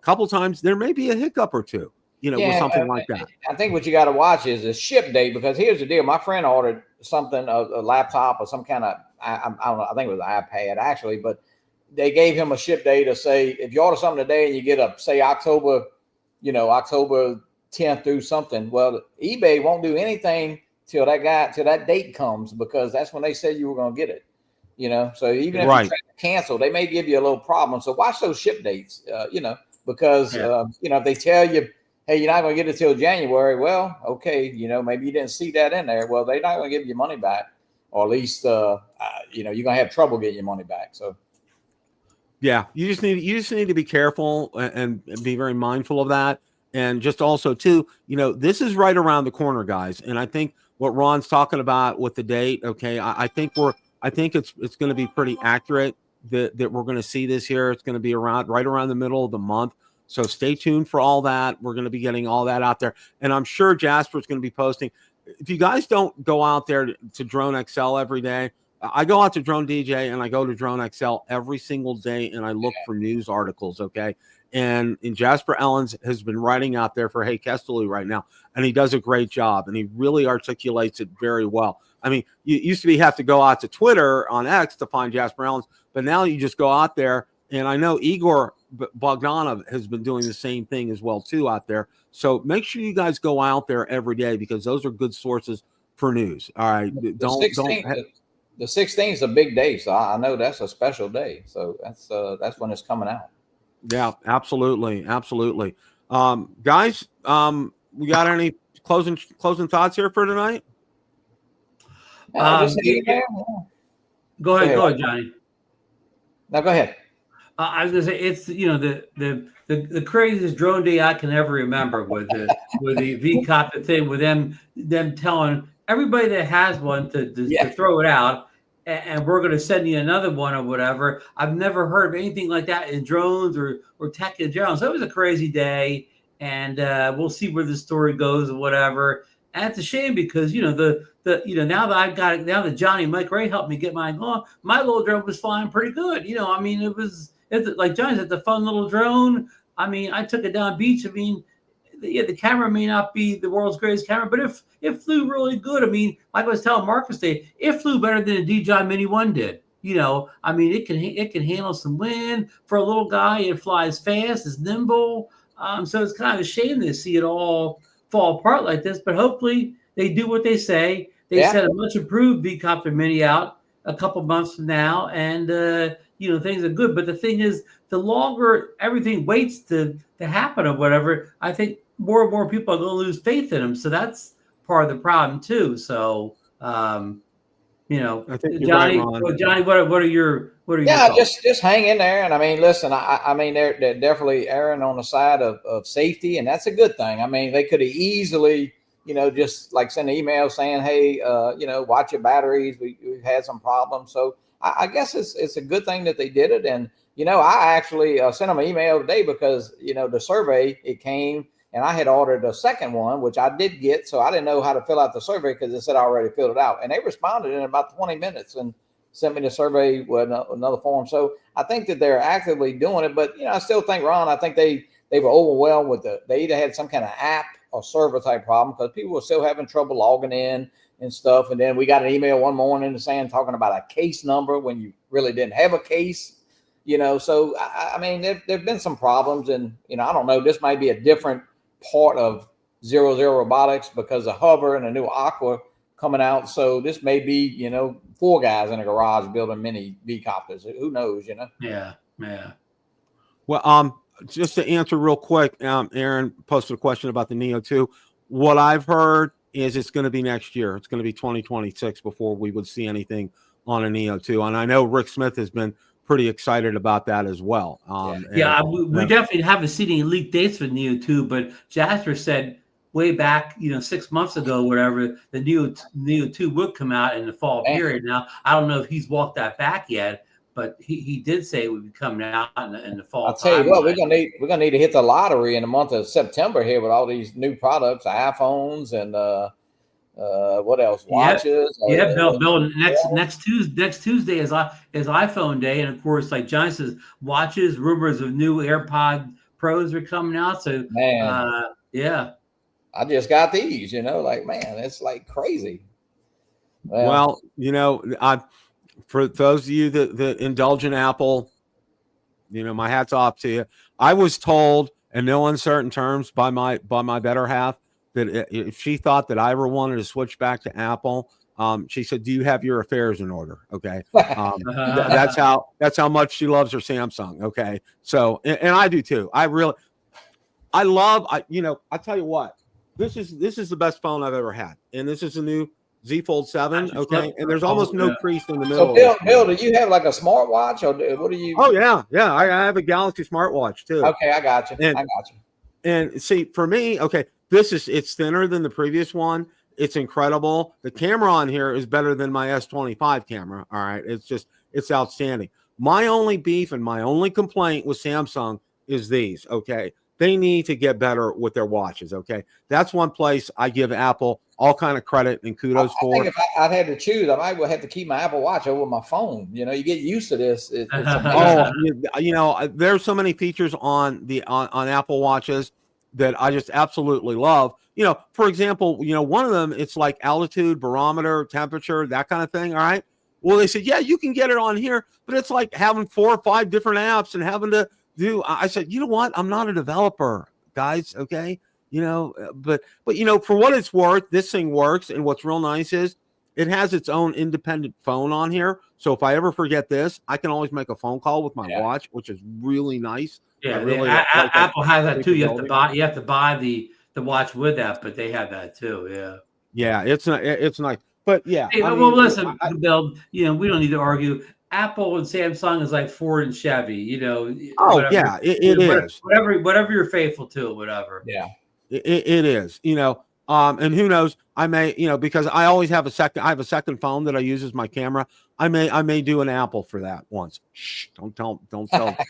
couple times there may be a hiccup or two. With something like that. I think what you got to watch is the ship date, because here's the deal. My friend ordered something, a laptop or some kind of, I don't know, I think it was an iPad actually, but they gave him a ship date to say, if you order something today and you get say October 10th through something, well, eBay won't do anything till that date comes, because that's when they said you were going to get it. So even if you try to cancel, they may give you a little problem. So watch those ship dates, because if they tell you, hey, you're not going to get it till January. Well, okay, maybe you didn't see that in there. Well, they're not going to give you money back, or at least you're going to have trouble getting your money back. So, yeah, you just need to be careful and be very mindful of that, and just also too, this is right around the corner, guys. And I think what Ron's talking about with the date, okay, I think it's going to be pretty accurate that we're going to see this here. It's going to be right around the middle of the month. So stay tuned for all that. We're going to be getting all that out there. And I'm sure Jasper's going to be posting. If you guys don't go out there to Drone XL every day, I go out to Drone DJ and I go to Drone XL every single day, and I look for news articles, okay? And Jasper Ellens has been writing out there for Hey Kestelou right now, and he does a great job, and he really articulates it very well. I mean, you used to have to go out to Twitter on X to find Jasper Ellens, but now you just go out there, and I know Igor Bogdanov has been doing the same thing as well too out there. So make sure you guys go out there every day, because those are good sources for news. All right. The 16th is a big day. So I know that's a special day. So that's when it's coming out. Yeah, absolutely. Absolutely. Guys, we got any closing thoughts here for tonight? Go ahead, Johnny. No, go ahead. I was gonna say, it's the craziest drone day I can ever remember with the VCOPTER thing, with them telling everybody that has one to throw it out, and we're going to send you another one or whatever. I've never heard of anything like that in drones or tech in general. So it was a crazy day, and we'll see where the story goes or whatever. And it's a shame, because now that I've got it, now that Johnny and Mike Ray helped me get mine going, my little drone was flying pretty good. I mean, it's like Johnny said, the fun little drone. I mean, I took it down beach. I mean, the camera may not be the world's greatest camera, but it flew really good. I mean, like I was telling Marcus today, it flew better than a DJI Mini 1 did. I mean, it can handle some wind. For a little guy, it flies fast, it's nimble. So it's kind of a shame to see it all fall apart like this, but hopefully they do what they say. They sent a much improved VCOPTER Mini out a couple months from now, and things are good. But the thing is, the longer everything waits to happen or whatever, I think more and more people are going to lose faith in them. So that's part of the problem too. So I think Johnny, Johnny, what are your thoughts? just hang in there. And I mean, listen, I mean, they're definitely erring on the side of safety, and that's a good thing. I mean, they could have easily, just like send an email saying, hey, watch your batteries. We've had some problems. So I guess it's a good thing that they did it. And, I actually sent them an email today, because, the survey, it came, and I had ordered a second one, which I did get. So I didn't know how to fill out the survey, because it said I already filled it out. And they responded in about 20 minutes and sent me the survey with another form. So I think that they're actively doing it. But, I still think, Ron, I think they were overwhelmed with they either had some kind of app or server type problem, because people were still having trouble logging in and stuff. And then we got an email one morning talking about a case number when you really didn't have a case. So I mean, there've been some problems, and I don't know. This might be a different part of 00 Robotics, because of Hover and a new Aqua coming out. So this may be 4 guys in a garage building mini VCOPTERs. Who knows? Yeah. Well, just to answer real quick, Aaron posted a question about the Neo 2. What I've heard is it's going to be next year. It's going to be 2026 before we would see anything on a Neo 2. And I know Rick Smith has been pretty excited about that as well. We definitely haven't seen any leaked dates for Neo 2, but Jasper said way back, 6 months ago, whatever, the Neo 2 would come out in the fall period. Now, I don't know if he's walked that back yet, but he did say it would be coming out in the fall. I'll tell you what, we're gonna need to hit the lottery in the month of September here with all these new products, iPhones and what else? Watches. Yeah, Bill. Next Tuesday is iPhone day, and of course, like John says, watches. Rumors of new AirPod Pros are coming out. So, man, yeah. I just got these. Like, man, it's like crazy. Well, for those of you that indulge in Apple, my hat's off to you. I was told, in no uncertain terms, by my better half, that if she thought that I ever wanted to switch back to Apple, she said, "Do you have your affairs in order?" Okay, that's how much she loves her Samsung. Okay, so and I do too. I tell you what, this is the best phone I've ever had, and this is a new Z Fold 7. Okay, and there's almost no crease in the middle. So Bill, do you have like a smartwatch, or what do you? Oh yeah. I have a Galaxy smartwatch too. Okay, I got you. And see, for me, okay, it's thinner than the previous one. It's incredible. The camera on here is better than my S25 camera. All right, it's outstanding. My only beef and my only complaint with Samsung is these. Okay, they need to get better with their watches. Okay, that's one place I give Apple all kind of credit and kudos for. I think if I'd had to choose, I might have to keep my Apple Watch over my phone. You get used to this. There's so many features on Apple Watches that I just absolutely love. For example, one of them, it's like altitude, barometer, temperature, that kind of thing. All right. Well, they said, yeah, you can get it on here, but it's like having 4 or 5 different apps and having to do. I said, you know what? I'm not a developer, guys. Okay. But for what it's worth, this thing works. And what's real nice is it has its own independent phone on here. So if I ever forget this, I can always make a phone call with my watch, which is really nice. Yeah, Apple has that too. You have to buy the watch with that, but they have that too. Yeah. Yeah, it's nice. But yeah. Hey, listen, Bill, we don't need to argue. Apple and Samsung is like Ford and Chevy, whatever. Yeah, it is. Whatever you're faithful to, whatever. Yeah. It is, and who knows, I may, because I always have I have a second phone that I use as my camera. I may do an Apple for that once. Shh, don't tell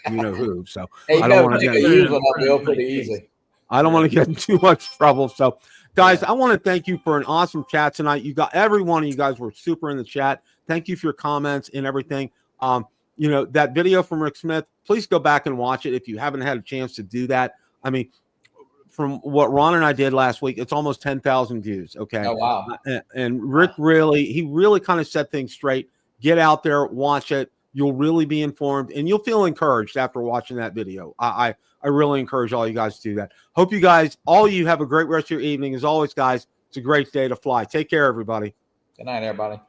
who. So hey, I don't want to get pretty easy. I don't want to get in too much trouble. So guys, I want to thank you for an awesome chat tonight. Every one of you guys were super in the chat. Thank you for your comments and everything. That video from Rick Smith, please go back and watch it if you haven't had a chance to do that. I mean, from what Ron and I did last week, it's almost 10,000 views. Okay. Oh, wow. And Rick really kind of set things straight. Get out there, watch it. You'll really be informed and you'll feel encouraged after watching that video. I really encourage all you guys to do that. Hope you guys, all of you, have a great rest of your evening. As always, guys, it's a great day to fly. Take care, everybody. Good night, everybody.